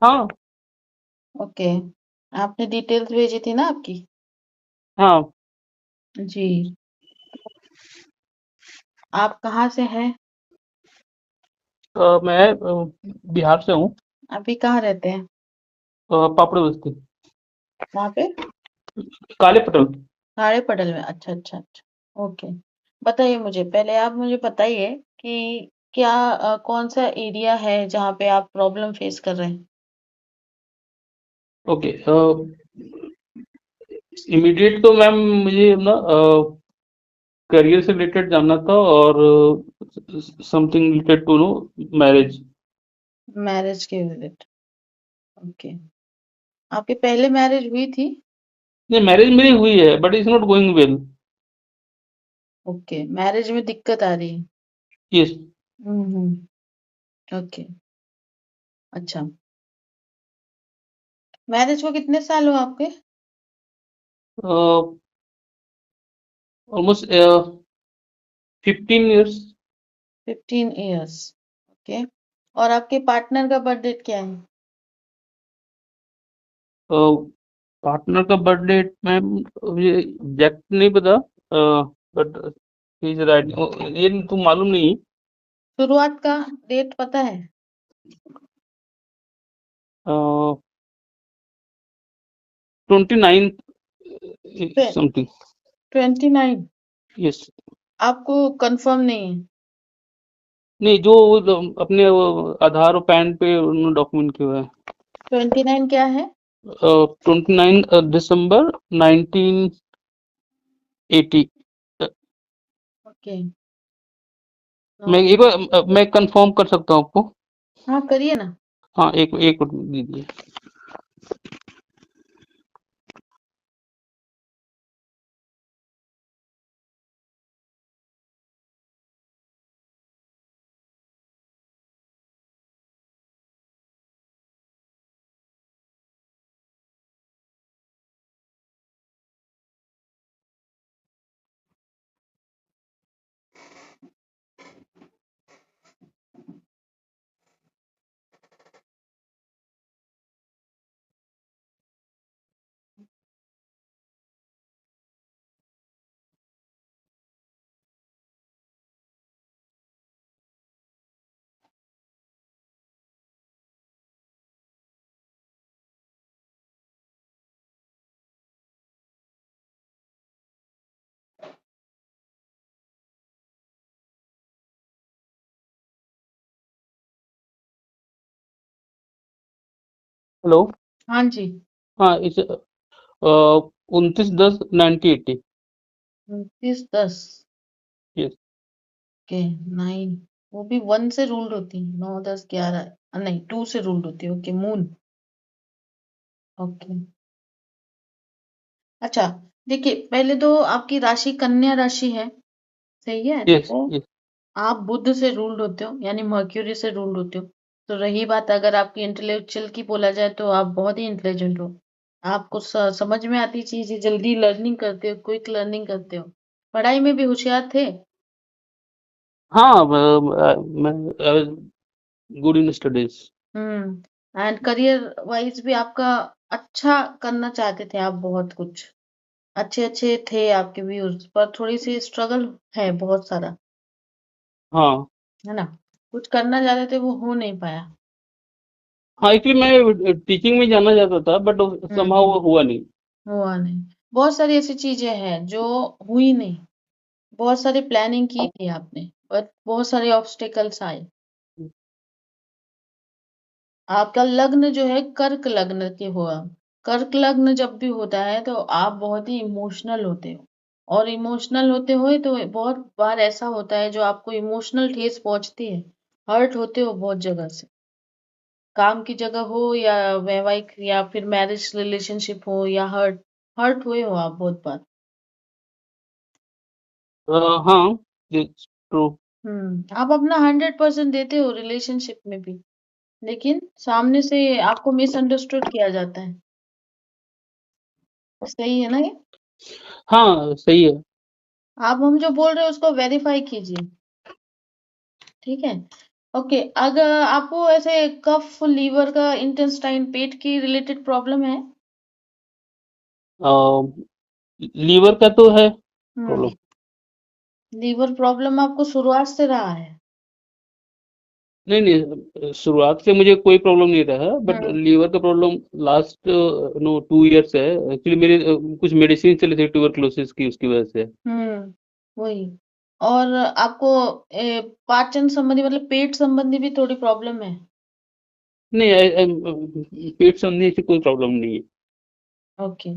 हाँ। ओके। आपने डिटेल्स भेजी थी ना आपकी? हाँ। जी। आप कहाँ से हैं? मैं बिहार से हूँ। अभी कहाँ रहते हैं? पापड़ बस्ती। वहाँ पे? काले पटल। काले पटल में, अच्छा अच्छा अच्छा। ओके। बताइए मुझे, पहले आप मुझे बताइए कि क्या कौन सा एरिया है जहाँ पे आप प्रॉब्लम फेस कर रहे हैं? ओके। इमीडिएट तो मैम मुझे ना करियर से रिलेटेड जानना था, और something related to no marriage. Marriage के रिलेटेड। ओके। आपकी पहले मैरिज हुई थी? नहीं, मैरिज मेरी हुई है but is not going well. Okay, marriage में दिक्कत आ रही है। यस। ओके। अच्छा। मैरिज को कितने साल हुआ आपके? Almost 15 years। 15 इयर्स। ओके। और आपके पार्टनर का बर्थ डेट क्या है? पार्टनर का बर्थडे मैम मुझे एग्जैक्ट नहीं पता, बट इज राइट, ये तो मालूम नहीं। शुरुआत का डेट पता है? 29 समथिंग। 29। यस। आपको कंफर्म नहीं है? नहीं, जो अपने वो आधार और पैन पे उन्होंने डॉक्यूमेंट किया हुआ है। 29 क्या है? 29 दिसंबर 1980। ओके। मैं एक बार मैं कंफर्म कर सकता हूँ आपको। हाँ, करिए ना। हाँ, एक एक मिनट दीजिए। हेलो। हाँ जी। हाँ, इस 29/10/1980। 29/10। यस। ओके। 9। वो भी 1 से रूल्ड होती है, 9 10 11। नहीं, 2 से रूल्ड होती है। Okay, moon. ओके। अच्छा। देखिए, पहले तो आपकी राशि कन्या राशि है। सही है यस। तो यस। आप बुध से रूल्ड होते हो, यानी मर्क्यूरी से रूल्ड होते हो। तो रही बात अगर आपकी इंटेलेक्चुअल की बोला जाए तो आप बहुत ही इंटेलिजेंट हो। आपको समझ में आती चीजें, जल्दी लर्निंग करते हो, क्विक लर्निंग करते हो। पढ़ाई में भी होशियार थे। हाँ, मैं good in studies. And career wise भी आपका अच्छा करना चाहते थे आप, बहुत कुछ अच्छे अच्छे थे आपके व्यूज, पर थोड़ी सी स्ट्रगल है बहुत सारा। हाँ। है ना? कुछ करना चाहते थे, वो हो नहीं पाया। हाँ, एक्चुअली मैं टीचिंग में जाना चाहता था बट समहाउ हम्म। वो हुआ नहीं। हुआ नहीं। बहुत सारी ऐसी चीजें हैं जो हुई नहीं। बहुत सारी प्लानिंग की थी आपने, बट बहुत सारे ऑब्स्टेकल्स आए। आपका लग्न जो है कर्क लग्न के हुआ। कर्क लग्न जब भी होता है तो आप बहुत ही इमोशनल होते हो। और इमोशनल होते हुए तो बहुत बार ऐसा होता है जो आपको इमोशनल ठेस पहुंचती है। हर्ट होते हो बहुत जगह से। काम की जगह हो या वैवाहिक या फिर मैरिज रिलेशनशिप हो या हर्ट हर्ट हुए हो आप बहुत बार। हाँ, ट्रू। आप अपना 100% देते हो रिलेशनशिप में भी, लेकिन सामने से आपको मिसअंडरस्टूड किया जाता है। सही है ना ये? हाँ, सही है। आप हम जो बोल रहे हो उसको वेरीफाई कीजिए। ठीक है? ओके, अगर आपको ऐसे कफ, लीवर का, इंटेस्टाइन, पेट की रिलेटेड प्रॉब्लम है? लीवर का तो है हम्म। प्रॉब्लम। लीवर प्रॉब्लम आपको शुरुआत से रहा है? नहीं नहीं, शुरुआत से मुझे कोई प्रॉब्लम नहीं रहा, बट हम्म। लीवर का प्रॉब्लम लास्ट नो 2 इयर्स है। एक्चुअली मेरी कुछ मेडिसिन चली थी ट्यूबरक्लोसिस की, उसकी वजह से। वही। और आपको पाचन संबंधी मतलब पेट संबंधी भी थोड़ी प्रॉब्लम है? नहीं, पेट संबंधी ऐसी कोई प्रॉब्लम नहीं है। ओके।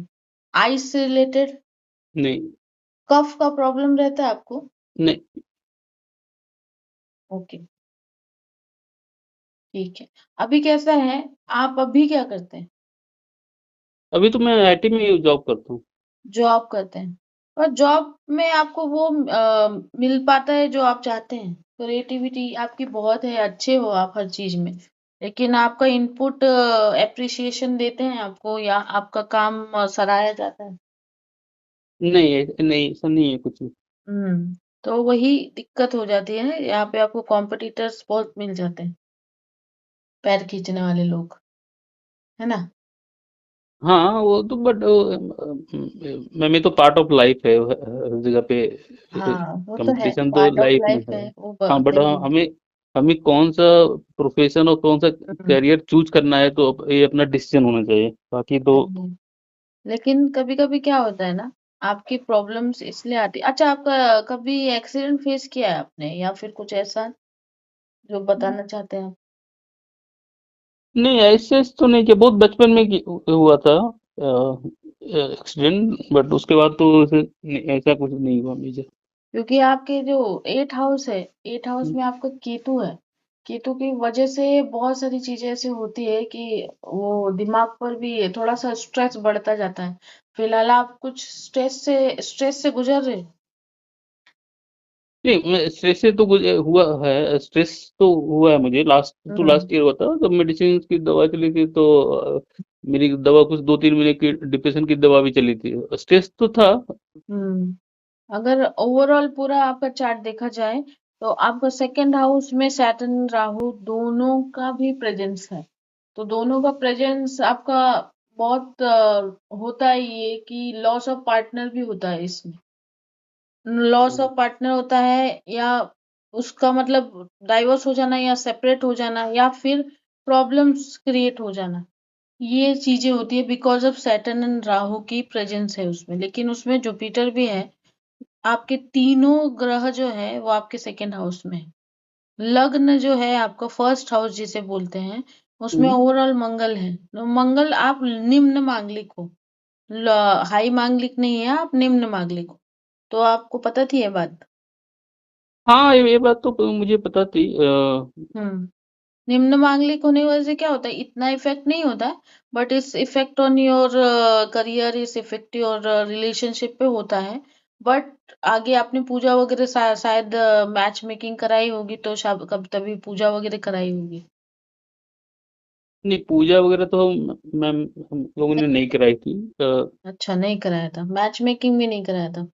आइस से रिलेटेड? नहीं। कफ का प्रॉब्लम रहता है आपको? नहीं, ओके, ठीक है। अभी कैसा है? आप अभी क्या करते हैं? अभी तो मैं आईटी में जॉब करता हूँ। जॉब करते हैं। और जॉब में आपको वो मिल पाता है जो आप चाहते हैं? क्रिएटिविटी आपकी बहुत है, अच्छे हो आप हर चीज में, लेकिन आपका इनपुट एप्रिसिएशन देते हैं आपको, या आपका काम सराहा जाता है? नहीं नहीं, ऐसा नहीं है कुछ भी। तो वही दिक्कत हो जाती है ना, यहाँ पे आपको कॉम्पिटिटर्स बहुत मिल जाते हैं, पैर खींचने वाले लोग, है ना? हाँ, वो तो बट मैं तो पार्ट ऑफ लाइफ है, हर जगह पे हाँ, वो तो है, कंपटीशन तो पार्ट ऑफ लाइफ में लाइफ है। है वो, हाँ, बट हाँ, सही है। हमें हमें कौन सा प्रोफेशन और कौन सा हम्म, करियर चूज करना है, तो ये अपना डिसीजन होना चाहिए, बाकी तो। सही है। लेकिन कभी कभी क्या होता है ना, आपकी प्रॉब्लम्स इसलिए आती, अच्छा आपका कभी एक्सीडेंट फेस किया है आपने, या फिर कुछ ऐसा जो बताना चाहते हैं आप? नहीं, ऐसे तो नहीं किया, बहुत बचपन में हुआ था एक्सीडेंट, बट उसके बाद तो ऐसा कुछ नहीं हुआ मुझे। क्योंकि आपके जो एट हाउस है, एट हाउस में आपका केतु है, केतु की वजह से बहुत सारी चीजें ऐसी होती है कि वो दिमाग पर भी थोड़ा सा स्ट्रेस बढ़ता जाता है। फिलहाल आप कुछ स्ट्रेस से गुजर रहे हो? नहीं, मैं स्ट्रेस से तो हुआ है, स्ट्रेस तो हुआ है मुझे, हम्म। लास्ट ईयर हुआ था, जब मेडिसिन की दवा चली थी, तो मेरी दवा कुछ 2-3 महीने की डिप्रेशन की दवा भी चली थी, स्ट्रेस तो था। हम्म। अगर ओवरऑल पूरा आपका चार्ट देखा जाए, तो आपका सेकंड हाउस में सैटर्न, राहु दोनों का भी प्रेजेंस है। तो दोनों का प्रेजेंस आपका बहुत होता है, ये कि लॉस ऑफ पार्टनर भी होता है इसमें। लॉस ऑफ पार्टनर होता है, या उसका मतलब डाइवोर्स हो जाना, या सेपरेट हो जाना, या फिर प्रॉब्लम्स क्रिएट हो जाना। ये चीजें होती है because of Saturn and Rahu की प्रेजेंस है उसमें, लेकिन उसमें जुपिटर भी है। आपके तीनों ग्रह जो है वो आपके सेकंड हाउस में है। लग्न जो है आपका फर्स्ट हाउस जिसे बोलते हैं, उसमें हम्म। ओवरऑल मंगल है। तो मंगल, आप निम्न मांगलिक हो, हाई मांगलिक नहीं है, आप निम्न मांगलिक हो। तो आपको पता थी ये बात? हाँ, ये बात तो मुझे पता थी। हम्म। निम्न मांगलिक होने की वजह से क्या होता है, इतना इफेक्ट नहीं होता है, बट इस इफेक्ट ऑन योर करियर, इस इफेक्ट योर रिलेशनशिप पे होता है। बट आगे आपने पूजा वगैरह शायद मैच मेकिंग कराई होगी, तो शायद कब तभी पूजा वगैरह कराई होगी। नहीं, पूजा वगैरह तो हम लोगों ने नहीं। नहीं कराई थी। अच्छा, नहीं कराया था, मैच मेकिंग भी नहीं कराया था?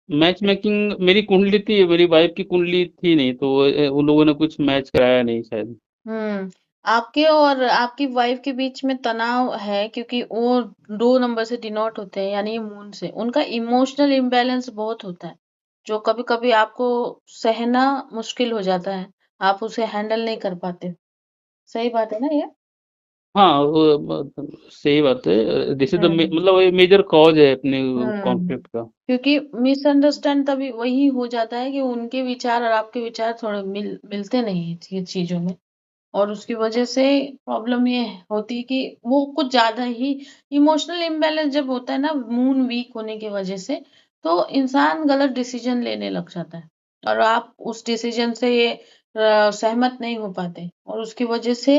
मैच मेकिंग मेरी कुंडली थी, मेरी वाइफ की कुंडली थी नहीं, तो उन लोगों ने कुछ मैच कराया नहीं शायद। हम्म। आपके और आपकी वाइफ के बीच में तनाव है, क्योंकि वो 2 नंबर से डिनोट होते हैं, यानी मून से उनका इमोशनल इम्बैलेंस बहुत होता है, जो कभी कभी आपको सहना मुश्किल हो जाता है, आप उसे हैंडल नहीं कर पाते। सही बात है ना ये? हाँ, सही बात है, दिस इज द हम्म। मतलब ये मेजर कॉज है अपने हम्म। कॉन्फ्लिक्ट का। क्योंकि मिसअंडरस्टैंड तभी वही हो जाता है कि उनके विचार और आपके विचार थोड़े मिलते नहीं है ये चीजों में। और उसकी वजह से प्रॉब्लम ये होती है कि वो कुछ ज्यादा ही इमोशनल इम्बैलेंस जब होता है ना, मून वीक होने की वजह से, तो इंसान गलत डिसीजन लेने लग जाता है, और आप उस डिसीजन से सहमत नहीं हो पाते, और उसकी वजह से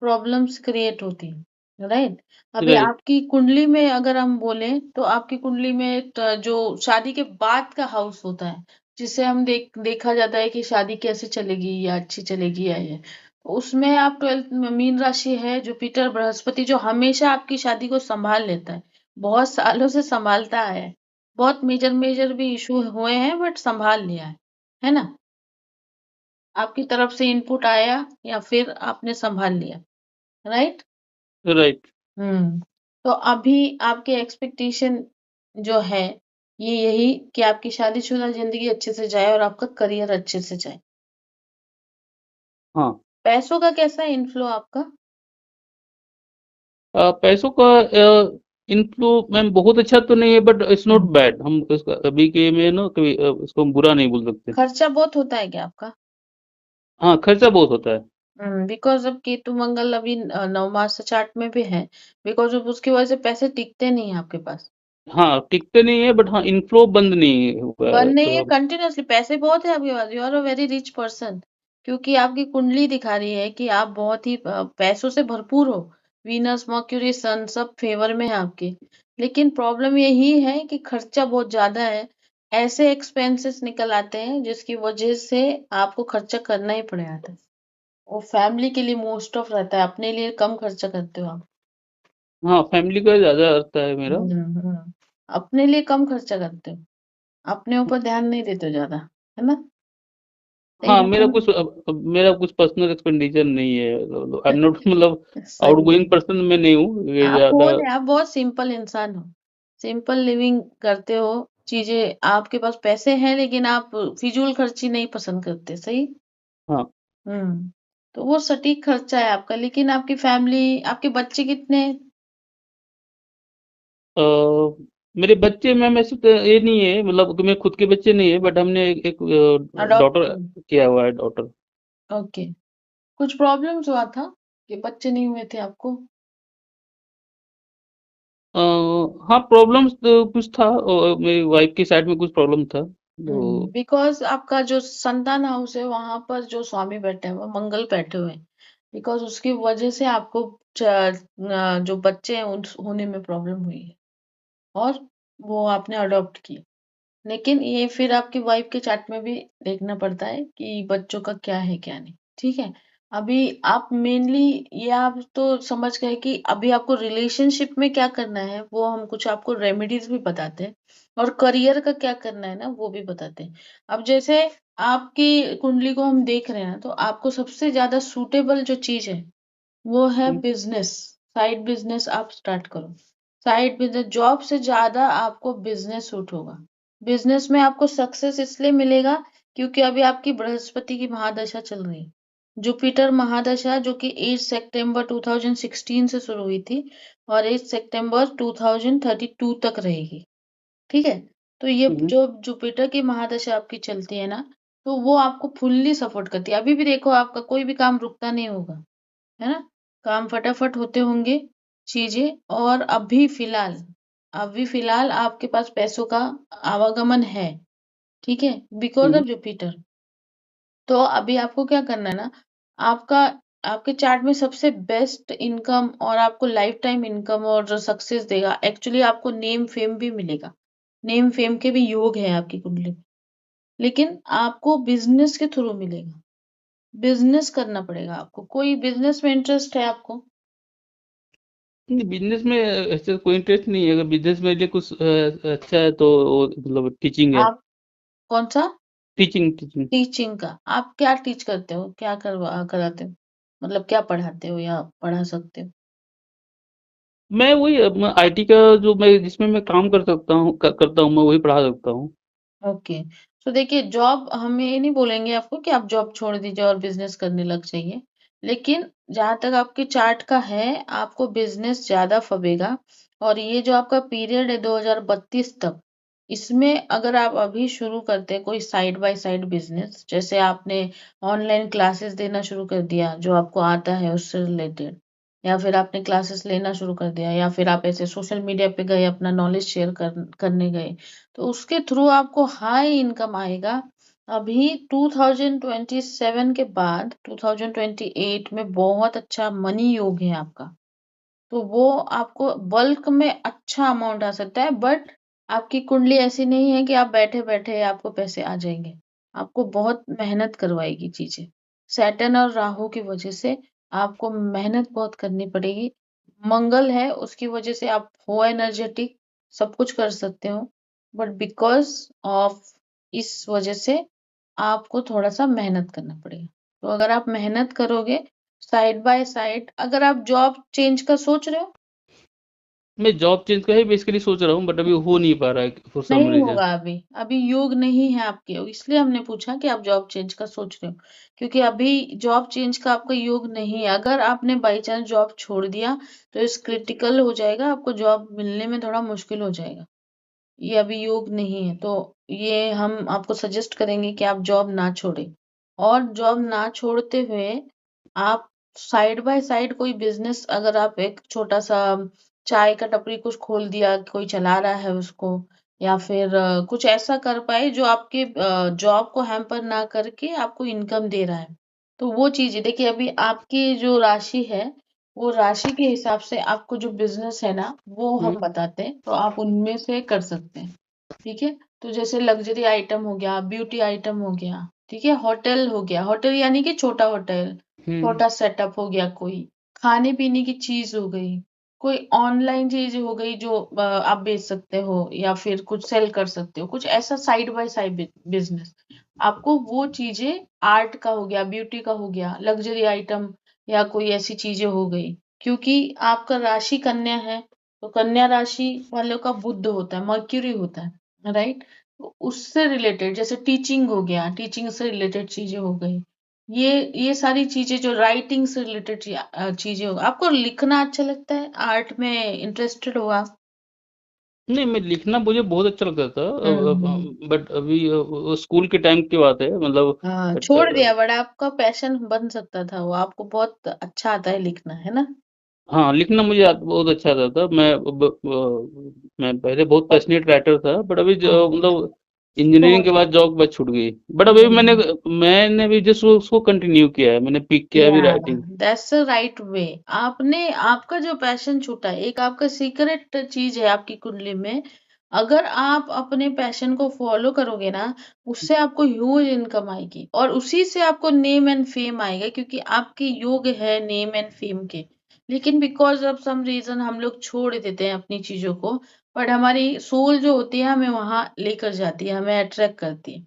प्रॉब्लम्स क्रिएट होती है, राइट? अभी राइट। आपकी कुंडली में अगर हम बोले, तो आपकी कुंडली में जो शादी के बाद का हाउस होता है, जिसे हम देखा जाता है कि शादी कैसे चलेगी, या अच्छी चलेगी, या ये, उसमें आप 12th में मीन राशि है, जुपिटर बृहस्पति जो हमेशा आपकी शादी को संभाल लेता है, बहुत सालों से संभालता है। बहुत मेजर मेजर भी इशू हुए हैं, बट संभाल लिया है ना? आपकी तरफ से इनपुट आया या फिर आपने संभाल लिया, राइट? राइट। तो अभी आपके एक्सपेक्टेशन जो है ये यही कि आपकी शादीशुदा जिंदगी अच्छे से जाए और आपका करियर अच्छे से जाए। हाँ। पैसों का कैसा है इनफ्लो आपका? पैसों का इनफ्लो मैम बहुत अच्छा तो नहीं है, but it's not hmm. Bad. हम इसका अभी के में ना कभी इसको हम बुरा नहीं बोल सकते। खर्चा बहुत होता है क्या आपका? हाँ, खर्चा बहुत होता है। बिकॉज अब केतु मंगल अभी नवमास चार्ट में भी है, बिकॉज ऑफ उसकी वजह से पैसे टिकते नहीं है आपके पास। हाँ, टिकते नहीं है, बट हाँ इनफ्लो बंद नहीं हुआ है बन नहीं है, तो। कंटिन्यूअसली पैसे बहुत है आपके पास, you are a very rich person. क्योंकि आपकी कुंडली दिखा रही है कि आप बहुत ही पैसों से भरपूर हो। वीनस मर्क्यूरी सन सब फेवर में है आपके। लेकिन प्रॉब्लम यही है कि खर्चा बहुत ज्यादा है। ऐसे एक्सपेंसेस निकल आते हैं जिसकी वजह से आपको खर्चा करना ही पड़ जाता है। वो फैमिली के लिए मोस्ट ऑफ रहता है, अपने लिए कम खर्चा करते हो आप। हाँ, फैमिली का ज़्यादा रहता है मेरा। हम्म। अपने लिए कम खर्चा करते हो, अपने ऊपर ध्यान नहीं देते हो ज्यादा, है ना? हाँ, लेकिन मेरा कुछ पर्सनल एक्सपेंडिचर नहीं है। आई एम नॉट मतलब सही है। आउटगोइंग पर्सन मैं नहीं हूँ, ये आप ज़्यादा। बोल रहे आप बहुत सिंपल इंसान हो। सिंपल लिविंग करते हो। चीजें आपके पास पैसे हैं लेकिन आप फिजूल खर्ची नहीं पसंद करते, सही। हाँ। हम्म। तो वो सटीक खर्चा है आपका, लेकिन आपकी फैमिली, आपके बच्चे कितने? अ, मेरे बच्चे मैम ऐसे तो ये नहीं है, मतलब कि मेरे खुद के बच्चे नहीं है, बट हमने एक अडॉप्ट डॉटर किए? किया हुआ है, डॉटर। ओके। कुछ प्रॉब्लम्स हुआ था कि बच्चे नहीं हुए थे आपको? अ, हाँ, प्रॉब्लम्स तो कुछ था, मेरी वाइफ की साइड में कुछ प्रॉब्लम था तो। बिकॉज आपका जो संतान हाउस है वहां पर जो स्वामी बैठे हैं वो मंगल बैठे हुए हैं। बिकॉज उसकी वजह से आपको जो बच्चे हैं उन होने में प्रॉब्लम हुई है, और वो आपने अडॉप्ट किए। लेकिन ये फिर आपकी वाइफ के चार्ट में भी देखना पड़ता है कि बच्चों का क्या है क्या नहीं, ठीक है। अभी आप मेनली ये आप तो समझ गए कि अभी आपको रिलेशनशिप में क्या करना है, वो हम कुछ आपको रेमेडीज भी बताते हैं। और करियर का क्या करना है ना, वो भी बताते हैं। अब जैसे आपकी कुंडली को हम देख रहे हैं तो आपको सबसे ज्यादा सूटेबल जो चीज है वो है हम्म, बिजनेस। साइड बिजनेस आप स्टार्ट करो। साइड बिजनेस जॉब से ज्यादा आपको बिजनेस सूट होगा। बिजनेस में आपको सक्सेस इसलिए मिलेगा क्योंकि अभी आपकी बृहस्पति की महादशा चल रही है। जुपिटर महादशा जो कि 8 सितंबर 2016 से शुरू हुई थी और 8 सितंबर 2032 तक रहेगी, ठीक है। तो ये हम्म, जो जुपिटर की महादशा आपकी चलती है ना, तो वो आपको फुल्ली सपोर्ट करती है। अभी भी देखो आपका कोई भी काम रुकता नहीं होगा, है ना? काम फटाफट होते होंगे चीजें। और अभी फिलहाल आपके पास पैसों का आवागमन है, ठीक है, बिकॉज हम्म, ऑफ जुपिटर। तो अभी आपको क्या करना है ना, आपका आपके चार्ट में सबसे बेस्ट इनकम और आपको लाइफ टाइम इनकम और जो सक्सेस देगा, एक्चुअली आपको नेम फेम भी मिलेगा। नेम फेम के भी योग है आपकी कुंडली में। लेकिन आपको बिजनेस के थ्रू मिलेगा। बिजनेस करना पड़ेगा आपको। कोई बिजनेस में इंटरेस्ट है आपको? नहीं, बिजनेस में ऐसे कोई इंटरेस्ट नहीं है। अगर बिजनेस मेरे लिए कुछ अच्छा है तो वो मतलब टीचिंग है। आप कौन सा? Teaching, teaching. टीचिंग का? आप क्या टीच करते हो, क्या कराते हो? मतलब क्या पढ़ाते हो या पढ़ा सकते हो? मैं वही आईटी का, जो मैं जिसमें मैं काम कर सकता हूँ, करता हूँ, मैं वही पढ़ा सकता हूँ। ओके। तो देखिए, जॉब हम ये नहीं बोलेंगे आपको कि आप जॉब छोड़ दीजिए और बिजनेस करने लग जाइए। लेकिन जहां तक आपके चार्ट का है, आपको बिजनेस ज्यादा फबेगा। और ये जो आपका पीरियड है 2032 तक, इसमें अगर आप अभी शुरू करते हैं कोई साइड बाय साइड बिजनेस, जैसे आपने ऑनलाइन क्लासेस देना शुरू कर दिया जो आपको आता है उससे रिलेटेड, या फिर आपने क्लासेस लेना शुरू कर दिया, या फिर आप ऐसे सोशल मीडिया पे गए अपना नॉलेज शेयर करने गए, तो उसके थ्रू आपको हाई इनकम आएगा। अभी 2027 के बाद 2028 में बहुत अच्छा मनी योग है आपका। तो वो आपको बल्क में अच्छा अमाउंट आ सकता है। बट आपकी कुंडली ऐसी नहीं है कि आप बैठे बैठे आपको पैसे आ जाएंगे। आपको बहुत मेहनत करवाएगी चीजें। सैटर्न और राहु की वजह से आपको मेहनत बहुत करनी पड़ेगी। मंगल है उसकी वजह से आप हो एनर्जेटिक, सब कुछ कर सकते हो। बट बिकॉज ऑफ इस वजह से आपको थोड़ा-सा मेहनत करना पड़ेगा। तो अगर आप मेहनत करोगे साइड बाय साइड, अगर आप जॉब चेंज का सोच रहे हो? मैं जॉब चेंज का ही बेसिकली सोच रहा हूँ, बट अभी हो नहीं पा रहा है फॉर सम नहीं रीजन। होगा अभी, अभी योग नहीं है आपके, इसलिए हमने पूछा कि आप जॉब चेंज का सोच रहे हो, क्योंकि अभी जॉब चेंज का आपका योग नहीं है। अगर आपने बाई चांस जॉब छोड़ दिया तो इस क्रिटिकल हो जाएगा, आपको जॉब मिलने में थोड़ा मुश्किल हो जाएगा। ये अभी योग नहीं है, तो ये हम आपको सजेस्ट करेंगे कि आप जॉब ना छोड़ें। और जॉब ना छोड़ते हुए आप साइड बाय साइड कोई बिजनेस, अगर आप एक छोटा सा चाय का टपरी कुछ खोल दिया, कोई चला रहा है उसको, या फिर कुछ ऐसा कर पाए जो आपके जॉब को हैम्पर ना करके आपको इनकम दे रहा है। तो वो चीज़ है, देखिए अभी आपकी जो राशि है, वो राशि के हिसाब से आपको जो बिजनेस है ना, वो हम हम्म। बताते हैं, तो आप उनमें से कर सकते हैं। ठीक है? तो जैसे लग्जरी आइटम हो गया, ब्यूटी आइटम हो गया, ठीक है? होटल हो गया, होटल यानी कि छोटा होटल, हम्म। छोटा सेटअप हो गया कोई, खाने-पीने की चीज़ हो गई, कोई ऑनलाइन चीज़ हो गई जो आप बेच सकते हो या फिर कुछ सेल कर सकते हो, कुछ ऐसा साइड बाय साइड बिज़नेस। आपको वो चीज़ें, आर्ट का हो गया, ब्यूटी का हो गया, लग्जरी आइटम या कोई ऐसी चीज़ें हो गई। क्योंकि आपका राशि कन्या है, तो कन्या राशि वालों का बुध होता है, मर्क्यूरी होता है, राइट? तो उससे रिलेटेड जैसे टीचिंग हो गया, टीचिंग से रिलेटेड चीज़ें हो गई। ये सारी चीज़ें जो राइटिंग से रिलेटेड चीज़ें हो, आपको लिखना अच्छा लगता है? आर्ट में इंटरेस्टेड हो आप? नहीं, मैं लिखना मुझे बहुत अच्छा लगता था, हुँ। बट अभी वो स्कूल के टाइम की बात है, मतलब हाँ, बट छोड़ दिया, बट आपका पैशन बन सकता था वो, आपको बहुत अच्छा आता है लिखना, है ना? हाँ, लिखना मुझे बहुत अच्छा आता था। मैं पहले बहुत पैशनेट राइटर था, बट अभी ओके। मतलब इंजीनियरिंग छोड़ के दिया। बाद जॉब बस छूट गई। बट अभी मैंने हुँ। मैंने भी जस्ट उसको कंटिन्यू किया है, मैंने पिक किया है अभी या writing. That's the right way. आपने, आपका जो पैशन छूटा है, एक आपका सीक्रेट चीज है आपकी कुंडली में। अगर आप अपने पैशन को फॉलो करोगे ना, उससे आपको ह्यूज इनकम आएगी और उसी से आपको नेम एंड फेम आएगा, क्योंकि आपके योग है नेम एंड फेम के। लेकिन बिकॉज ऑफ सम रीजन हम लोग छोड़ देते हैं अपनी चीजों को, बट हमारी सोल जो होती है हमें वहां लेकर जाती है, हमें अट्रैक्ट करती है।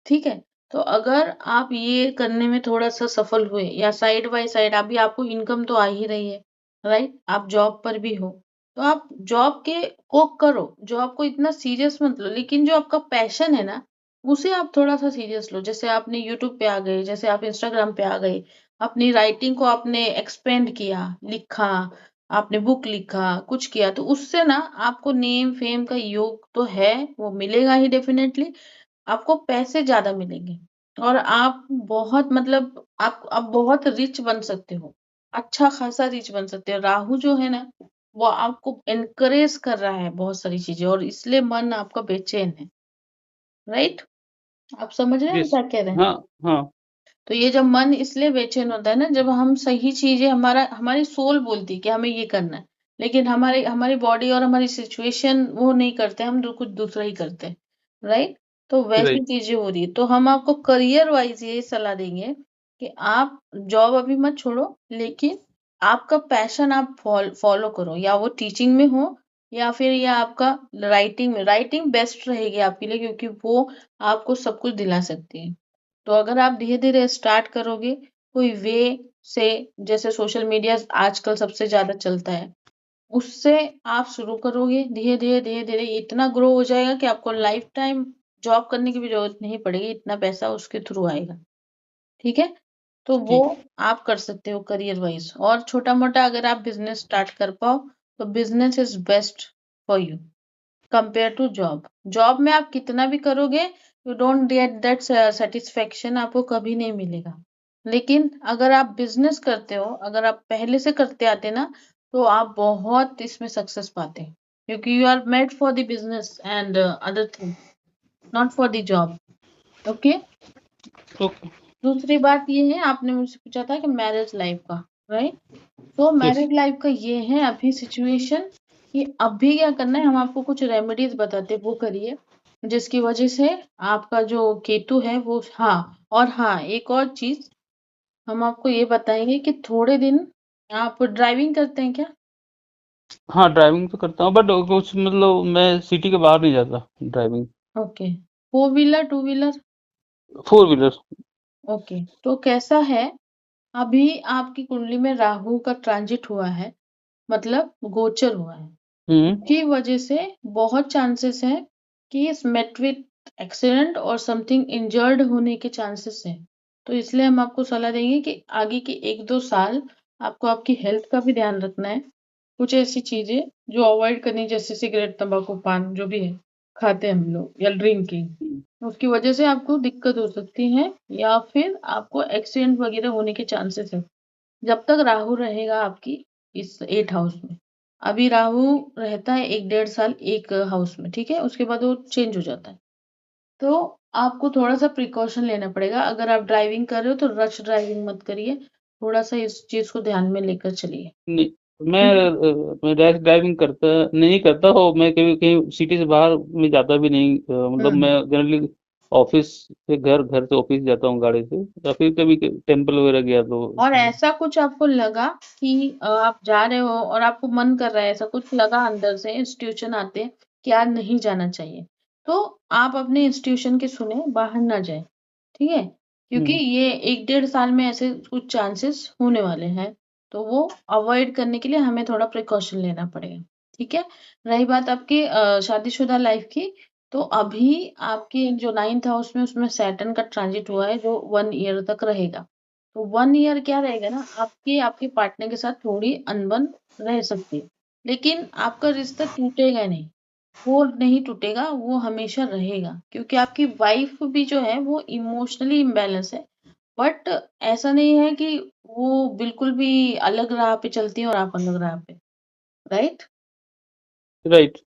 ठीक है? तो अगर आप ये करने में थोड़ा-सा सफल हुए या साइड बाय साइड अभी आपको इनकम तो आ ही रही है, राइट? आप जॉब पर भी हो, तो आप जॉब के को करो, जॉब को इतना सीरियस मत लो, लेकिन जो आपका पैशन है ना, उसे आप थोड़ा-सा सीरियस लो। जैसे आपने यूट्यूब पे आ गए, जैसे आप इंस्टाग्राम पे आ गए, अपनी राइटिंग को आपने एक्सपेंड किया, लिखा, आपने बुक लिखा, कुछ किया, तो उससे ना आपको नेम, फेम का योग तो है, वो मिलेगा ही डेफिनेटली। आपको पैसे ज़्यादा मिलेंगे और आप बहुत, मतलब आप बहुत रिच बन सकते हो। अच्छा खासा रिच बन सकते हो। राहु जो है ना, वो आपको एनकरेज कर रहा है बहुत सारी चीज़ें और इसलिए मन आपका बेचैन है, राइट? आप समझ रहे हैं हम यस। क्या कह रहे हैं? हाँ, हाँ। तो ये जब मन इसलिए बेचैन होता है ना, जब हम सही चीज़ें, हमारी सोल बोलती है कि हमें ये करना है, लेकिन हमारी हमारी बॉडी और हमारी सिचुएशन वो नहीं करते, हम कुछ दूसरा ही करते हैं, राइट? तो वैसी राइट। चीज़ें हो रही है। तो हम आपको करियर वाइज़ ये सलाह देंगे कि आप जॉब अभी मत छोड़ो, लेकिन आपका पैशन आप फॉलो करो, या वो टीचिंग में हो या फिर या आपका राइटिंग में। राइटिंग बेस्ट रहेगी आपके लिए, क्योंकि वो आपको सब कुछ दिला सकती है। तो अगर आप धीरे-धीरे स्टार्ट करोगे कोई वे से, जैसे सोशल मीडिया आजकल सबसे ज़्यादा चलता है, उससे आप शुरू करोगे, धीरे-धीरे, धीरे-धीरे इतना ग्रो हो जाएगा कि आपको लाइफ टाइम जॉब करने की भी ज़रूरत नहीं पड़ेगी, इतना पैसा उसके थ्रू आएगा। ठीक है? तो वो ठीक। आप कर सकते हो करियर वाइज़। और छोटा-मोटा अगर आप बिज़नेस स्टार्ट कर पाओ, तो business is best for you compare to job. Job में आप कितना भी करोगे, you don't get that satisfaction, आपको कभी नहीं मिलेगा। लेकिन अगर आप बिजनेस करते हो, अगर आप पहले से करते आते ना, तो आप बहुत इसमें सक्सेस पाते हैं, क्योंकि you are made for the business and other thing, not for the job. Okay. Okay. दूसरी बात ये है, आपने मुझसे पूछा था कि मैरिज लाइफ का, राइट? तो यस। मैरिड लाइफ का ये है अभी सिचुएशन कि अभी क्या करना है, हम आपको कुछ रेमेडीज बताते हैं, वो करिए, जिसकी वजह से आपका जो केतु है वो, हाँ। और हाँ, एक और चीज हम आपको ये बताएंगे कि थोड़े दिन, आप ड्राइविंग करते हैं क्या? हाँ, ड्राइविंग तो करता हूँ, बट कुछ मतलब मैं सिटी के बाहर नहीं जाता driving. Okay. Four wheeler, two wheeler? Four wheeler. Okay, तो कैसा है, अभी आपकी कुंडली में राहु का ट्रांजिट हुआ है, मतलब गोचर हुआ है। की वजह से बहुत चांसेस है कि इस मेट विथ एक्सीडेंट और समथिंग इंजर्ड होने के चांसेस है। तो इसलिए हम आपको सलाह देंगे कि आगे के 1-2 साल आपको आपकी हेल्थ का भी ध्यान रखना है। कुछ ऐसी चीजें जो अवॉइड करनी, जैसे सिगरेट, तंबाकू, पान जो भी है खाते हैं हम लोग, या ड्रिंकिंग, उसकी वजह से आपको दिक्कत हो सकती है या फिर आपको एक्सीडेंट वगैरह होने के चांसेस है। जब तक राहु रहेगा आपकी इस 8 हाउस में, अभी राहु रहता है 1-1.5 साल एक हाउस में, ठीक है, उसके बाद वो चेंज हो जाता है। तो आपको थोड़ा सा प्रिकॉशन लेना पड़ेगा। अगर आप ड्राइविंग कर रहे हो तो रश ड्राइविंग मत करिए, थोड़ा सा इस चीज को ध्यान में लेकर चलिए। नहीं, मैं ठीक है। मैं रैश ड्राइविंग करता नहीं करता हो, मैं कभी कहीं सिटी से बाहर में जाता भी नहीं, मतलब हम्म मैं जनरली ऑफिस से घर, घर से ऑफिस जाता हूँ गाड़ी से, या फिर कभी टेम्पल वगैरह गया तो। और ऐसा कुछ आपको लगा कि आप जा रहे हो और आपको मन कर रहा है, ऐसा कुछ लगा अंदर से, इंस्टीट्यूशन आते हैं कि आज नहीं जाना चाहिए, तो आप अपने इंस्टीट्यूशन के सुने, बाहर ना जाए, ठीक है, क्योंकि हम्म। ये 1-1.5 साल में ऐसे कुछ चांसेस होने वाले हैं, तो वो अवॉइड करने के लिए हमें थोड़ा प्रिकॉशन लेना पड़ेगा। ठीक है। रही बात आपकी शादीशुदा लाइफ की, तो अभी आपके जो 9th हाउस में, उसमें सैटर्न का ट्रांजिट हुआ है जो 1 ईयर तक रहेगा। तो 1 ईयर क्या रहेगा ना, आपके आपके पार्टनर के साथ थोड़ी अनबन रह सकती है, लेकिन आपका रिश्ता टूटेगा नहीं, वो नहीं टूटेगा, वो हमेशा रहेगा, क्योंकि आपकी वाइफ भी जो है वो इमोशनली इम्बैलेंस है, बट ऐसा नहीं है कि वो बिल्कुल भी अलग राह पे चलती है और आप अलग राह पे, राइट। राइट।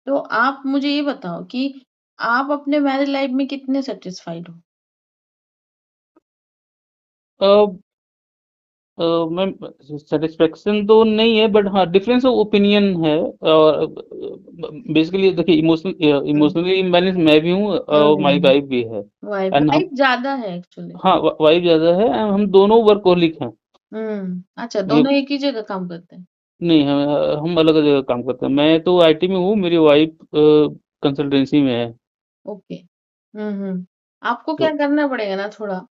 तो आप मुझे ये बताओ कि आप अपने मैरिज लाइफ में कितने सेटिस्फाइड हो। मैम, सेटिस्फेक्शन तो नहीं है, बट हाँ डिफरेंस ऑफ ओपिनियन है। और बेसिकली देखिए, हम्म इमोशनली इम्बैलेंस मैं भी हूँ और माय हम्म वाइफ भी है। वाइफ एंड हम, वाइफ ज्यादा है एक्चुअली। हाँ वाइफ ज्यादा है and हम दोनों वर्कहोलिक हैं। अच्छा, ये दोनों एक ही जगह काम करते हैं। नहीं, हम अलग जगह काम करते हैं, मैं तो आईटी में हूँ, मेरी वाइफ कंसल्टेंसी में है। ओके। आपको क्या तो करना पड़ेगा ना, थोड़ा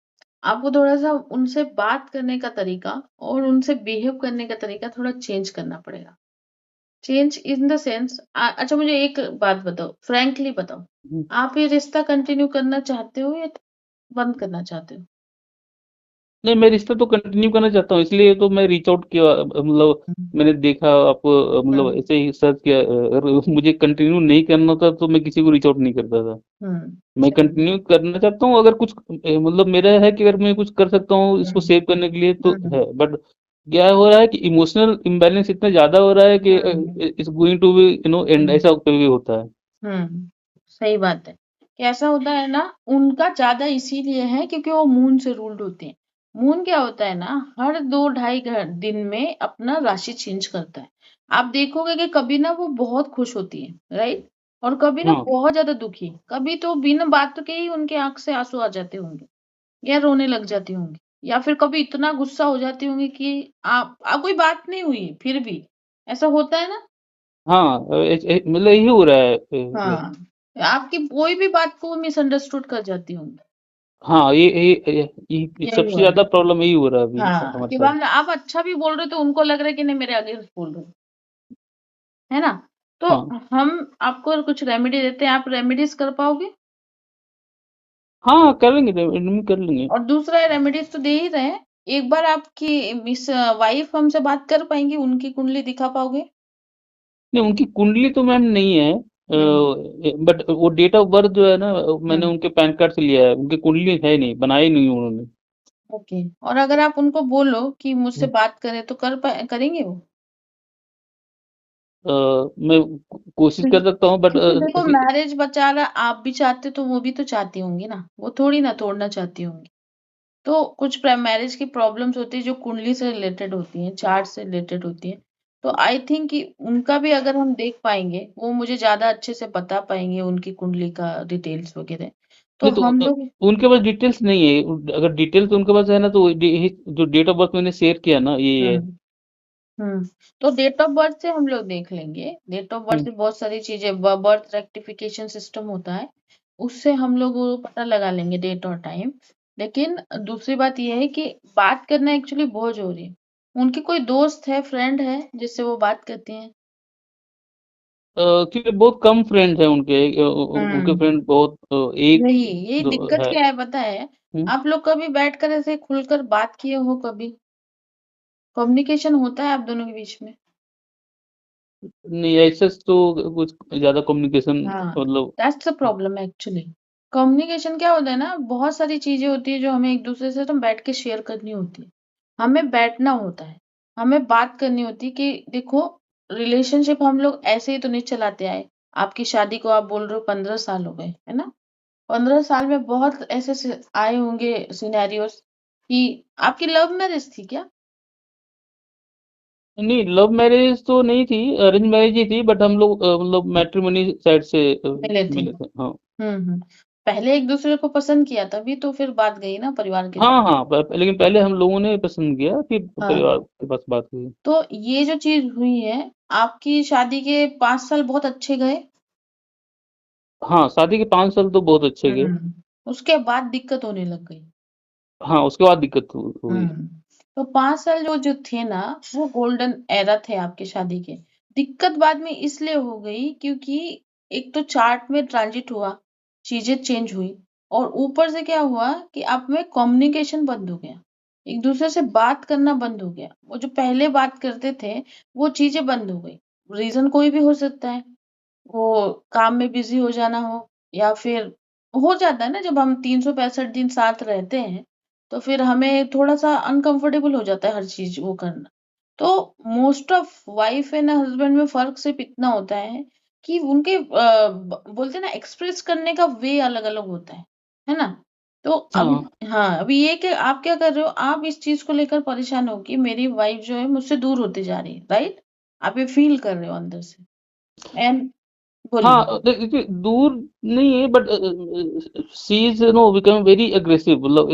आपको थोड़ा सा उनसे बात करने का तरीका और उनसे बिहेव करने का तरीका थोड़ा चेंज करना पड़ेगा। चेंज इन द सेंस, अच्छा मुझे एक बात बताओ, फ्रैंकली बताओ, आप ये रिश्ता कंटिन्यू करना चाहते हो या बंद करना चाहते हो। नहीं, मैं रिश्ता तो कंटिन्यू करना चाहता हूँ, इसलिए तो मैं रीच आउट किया, मतलब हम्म मैंने देखा आपको, मतलब हम्म ऐसे ही सर्च किया, अगर मुझे कंटिन्यू नहीं करना था तो मैं किसी को रीच आउट नहीं करता था। मैं सही है। कंटिन्यू करना चाहता हूँ, अगर कुछ मतलब मेरा है कि अगर मैं कुछ कर सकता हूँ इसको हम्म सेव करने के लिए तो हम्म है, बट क्या हो रहा है कि इमोशनल इम्बैलेंस इतना ज्यादा हो रहा है कि hmm it's going to be end, hmm ऐसा कभी होता है। सही बात है। कैसा होता है ना, उनका ज्यादा इसीलिए है क्योंकि वो मून से रूल्ड होते हैं। मून क्या होता है ना, हर 2-2.5 दिन में अपना राशि चेंज करता है। आप देखोगे कि कभी ना वो बहुत खुश होती है, राइट, और कभी ना हाँ बहुत ज्यादा दुखी, कभी तो बिना बात के ही उनके आंख से आंसू आ जाते होंगे, या रोने लग जाती होंगी, या फिर कभी इतना गुस्सा हो जाती होंगी कि आप कोई बात नहीं हुई फिर भी, ऐसा होता है ना। हाँ, मतलब यही हो रहा है। हाँ, आपकी कोई भी बात को मिसअंडरस्टूड कर जाती होंगी। हाँ, ये यही सबसे हुआ है। ज्यादा प्रॉब्लम यही हो रहा है अभी हाँ, हमारे कि साथ। बाद में आप अच्छा भी बोल रहे हो तो उनको लग रहा है कि नहीं मेरे अगेंस्ट बोल रहे हो, है ना। तो हाँ हम आपको कुछ रेमेडी देते हैं, आप रेमेडीज कर पाओगे। हाँ, कर लेंगे, कर लेंगे। और दूसरा रेमेडीज तो दे ही रहे हैं, एक बार आपकी मिस वाइफ हमसे बात कर पाएंगी, उनकी कुंडली दिखा पाओगे। नहीं, उनकी कुंडली तो मैम नहीं है, हम्म बट वो डेट ऑफ बर्थ जो है ना, मैंने हम्म उनके पैन कार्ड से लिया है, उनकी कुंडली है नहीं, बनाई नहीं उन्होंने। ओके, और अगर आप उनको बोलो कि मुझसे हम्म। बात करें तो करेंगे वो। मैं कोशिश कर सकता हूँ, बट क्योंकि देखो, मैरिज बचा रहा, आप भी चाहते तो वो भी तो चाहती होंगी ना, वो थोड़ी ना तोड़ना चाहती होंगी। तो कुछ मैरिज की प्रॉब्लम्स होती है जो कुंडली से रिलेटेड होती हैं, चार्ट से रिलेटेड होती है। तो आई थिंक कि उनका भी अगर हम देख पाएंगे, वो मुझे ज्यादा अच्छे से बता पाएंगे उनकी कुंडली का डिटेल्स वगैरह, तो नहीं तो हम लोग। उनके पास डिटेल्स नहीं है, अगर डिटेल्स उनके पास है ना तो जो डेट ऑफ बर्थ मैंने शेयर किया ना, ये है। हम्म हम्म तो डेट ऑफ बर्थ से हम लोग देख लेंगे, डेट ऑफ बर्थ हम्म। से बहुत सारी चीजें, बर्थ रेक्टिफिकेशन सिस्टम होता है, उससे हम लोग वो पता लगा लेंगे डेट और टाइम। लेकिन दूसरी बात ये है कि बात करना एक्चुअली बहुत जरूरी है। उनकी कोई दोस्त है, फ्रेंड है जिससे वो बात करती हैं? क्योंकि बहुत कम फ्रेंड है उनके, उनके हम्म फ्रेंड बहुत एक यही दो दिक्कत है। क्या है पता है? हम्म, आप लोग कभी बैठकर ऐसे खुलकर बात किए हो कभी? कम्युनिकेशन होता है आप दोनों के बीच में? नहीं ऐसे तो कुछ ज्यादा कम्युनिकेशन हाँ, मतलब। That's the problem actually. Communication क्या होता है ना, बहुत सारी चीजें होती है जो हमें एक दूसरे से तो बैठ के शेयर करनी होती है। हमें बैठना होता है, हमें बात करनी होती है कि देखो, रिलेशनशिप हम लोग ऐसे ही तो नहीं चलाते आए। आपकी शादी को आप बोल रहे हो 15 साल हो गए, है ना? 15 साल में बहुत ऐसे आए होंगे सिनेरियोस कि आपकी लव मैरिज थी क्या? नहीं, लव मैरिज तो नहीं थी, अरेंज मैरिज ही थी, बट हम लोग मतलब मैट्रिमोनी साइड से मिले थे। मिले थे, हाँ। हम्म। पहले एक दूसरे को पसंद किया तभी तो फिर बात गई ना परिवार के साथ। हाँ हाँ, लेकिन पहले हम लोगों ने पसंद किया, फिर हाँ, परिवार के पास बात हुई। तो ये जो चीज हुई है, आपकी शादी के 5 साल बहुत अच्छे गए। हाँ, शादी के 5 साल तो बहुत अच्छे गए। उसके बाद दिक्कत होने लग गई। हाँ, उसके बाद दिक्कत हुई। हम्म तो 5 साल जो जो थे ना, वो गोल्डन एरा थे आपके शादी के। दिक्कत बाद में इसलिए हो गई क्योंकि एक तो चार्ट में ट्रांजिट हुआ, चीजें चेंज हुई, और ऊपर से क्या हुआ कि आप में कम्युनिकेशन बंद हो गया। एक दूसरे से बात करना बंद हो गया। वो जो पहले बात करते थे, वो चीजें बंद हो गई। रीजन कोई भी हो सकता है, वो काम में बिजी हो जाना हो, या फिर हो जाता है ना जब हम 365 दिन साथ रहते हैं, तो फिर हमें थोड़ा सा अनकंफर्टेबल हो जाता है हर चीज वो करना। तो most of wife and husband में फर्क सिर्फ इतना होता है कि उनके बोलते हैं ना, एक्सप्रेस करने का वे अलग अलग होता है ना? तो अभी, हाँ, हाँ, अभी ये कि आप क्या कर रहे हो, आप इस चीज को लेकर परेशान हो कि मेरी वाइफ जो है मुझसे दूर होती जा रही है, राइट? आप ये फील कर रहे हो अंदर से। एंड बोलिए। हाँ, देखिए दूर नहीं है, but she is no become very aggressive, मतलब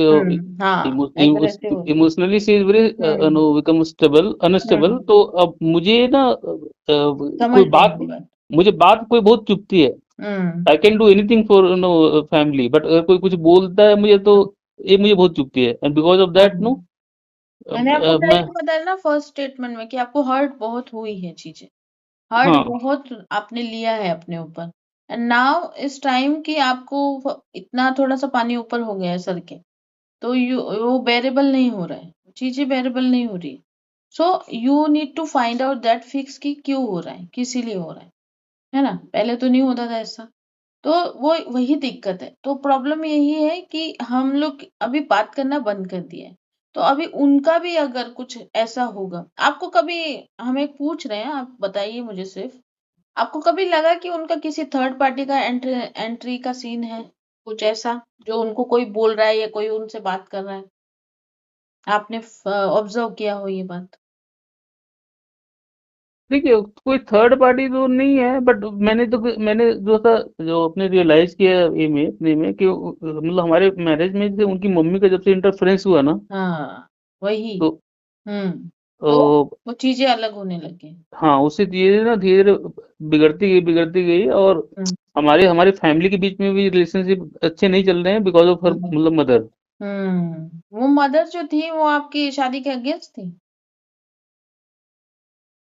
हाँ, एग्रेसिव होती है। Emotionally she is very no hmm, become stable unstable. हुँ, तो अब मुझे ना समझ कोई रही हूँ बात, आपकी बात। मुझे बात कोई बहुत चुभती है। Hmm, I can do anything for no family, but अगर कोई कुछ बोलता है मुझे, तो हुँ, ये मुझे बहुत चुभती है, and because of that no hmm. मैंने आपको पहले मैं। ही बताया ना फर्स्ट स्टेटमेंट में कि आपको हर्ट बहुत हुई है चीज़ें। हर्ट हाँ बहुत आपने लिया है अपने ऊपर। एंड नाउ इस टाइम कि आपको इतना थोड़ा-सा पानी ऊपर हो गया है सर के, तो वो बेरेबल नहीं हो रहा है। चीज़ें बेरेबल नहीं हो रही। So you need to find out that fix कि क्यों हो रहा है, किस लिए हो रहा है ना? पहले तो नहीं होता था ऐसा। तो वो वही दिक्कत है। तो प्रॉब्लम यही है कि हम लोग अभी बात करना बंद कर दिए हैं। तो अभी उनका भी अगर कुछ ऐसा होगा, आपको कभी, हम एक पूछ रहे हैं, आप बताइए मुझे सिर्फ, आपको कभी लगा कि उनका किसी थर्ड पार्टी का एंट्री एंट्री का सीन है? कुछ ऐसा जो उनको कोई बोल रहा है या कोई उनसे बात कर रहा है? आपने ऑब्जर्व किया हो ये बात? देखिए, कोई थर्ड पार्टी तो नहीं है, बट मैंने जो अपने रियलाइज किया ये में अपने में कि मतलब हमारे मैरिज में से उनकी मम्मी का जब से इंटरफेरेंस हुआ ना, हाँ, वही। तो तो तो वो चीजें अलग होने लगी। हाँ, उससे धीरे धीरे बिगड़ती गई, और हम्म हमारे हमारे फैमिली के बीच में भी रिलेशनशिप अच्छे नहीं चल रहे हैं, बिकॉज ऑफ हर हम्म मतलब मदर। वो मदर जो थी वो आपकी शादी के अगेंस्ट थी?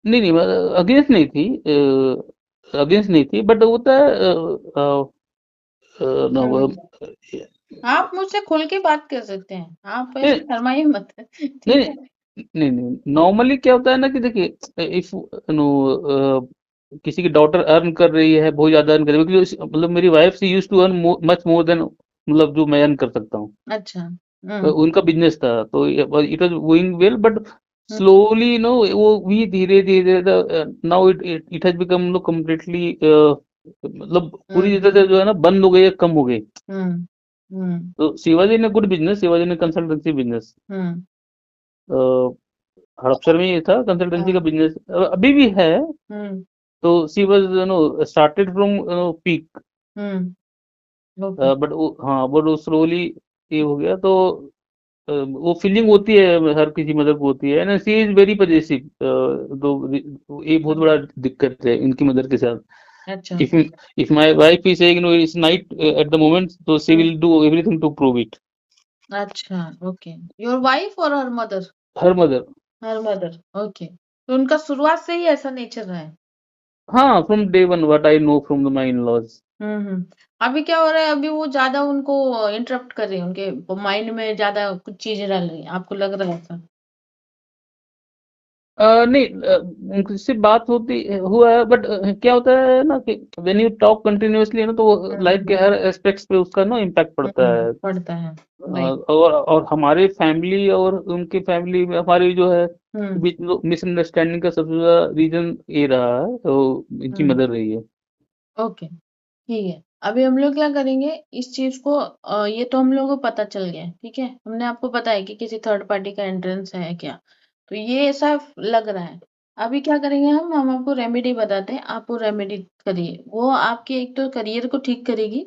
नहीं नहीं, अगेंस्ट नहीं थी, अगेंस्ट नहीं थी, बट होता है ना वो, हम्म आप मुझसे खुल के बात कर सकते हैं, आप ऐसे नहीं शर्माइए मत। ठीक नहीं है। नहीं, नॉर्मली क्या होता है ना कि देखिए, इफ नो किसी की डॉटर अर्न कर रही है, बहुत ज्यादा अर्न कर रही है, क्योंकि मतलब मेरी wife she use to earn much more than मतलब जो मैं अर्न कर सकता हूँ। अच्छा। उनका बिजनेस था, तो it was going well, but hmm slowly no वो भी धीरे धीरे now it it has become no completely, मतलब पूरी हम्म तरह से जो है ना बंद हो गई है, कम हो गई। हम्म हम्म तो शिवाजी ने गुड बिजनेस, शिवाजी ने कंसल्टेंसी बिजनेस, हम्म हड़पसर में ये था कंसल्टेंसी का हाँ, बिजनेस, अभी भी है। हम्म तो she was know started from peak, okay. But हाँ, बट वो स्लोली ये हो गया, तो वो फीलिंग होती है, हर किसी मदर को होती है ना, शी इज वेरी पजेसिव, तो ये बहुत बड़ा दिक्कत है इनकी मदर के साथ। अच्छा। If if my wife is saying no, it's night at the moment, so she hmm, will do everything to prove it. अच्छा, ओके। योर वाइफ और her mother? Her mother. Her mother, okay. तो उनका शुरुआत से ही ऐसा nature रहा है? हाँ, from day one, what I know from my in-laws. अभी क्या हो रहा है? अभी वो ज्यादा उनको इंटरप्ट कर रही है, उनके माइंड में ज्यादा कुछ चीजें डाल रही है, आपको लग रहा है ऐसा? नहीं, उनसे बात होती हुआ है, बट क्या होता है ना कि व्हेन यू टॉक कंटिन्यूअसली ना, तो लाइफ के हम्म, हर एस्पेक्ट्स पे उसका ना इम्पैक्ट पड़ता है। पड़ता है, राइट। और हमारे फैमिली और उनके फैमिली में हमारी जो है हम्म, बीच में मिसअंडरस्टैंडिंग का सबसे ज्यादा रीजन ये रहा है, तो इनकी हम्म, मदर रही है। ओके, ठीक है। अभी हम लोग क्या करेंगे, इस चीज को ये तो हम लोगों को पता चल गया है, ठीक है। हमने आपको बताया कि किसी थर्ड पार्टी का एंट्रेंस है क्या, तो ये ऐसा लग रहा है। अभी क्या करेंगे, हम आपको रेमेडी बताते हैं, आप वो रेमेडी करिए। वो आपके एक तो करियर को ठीक करेगी,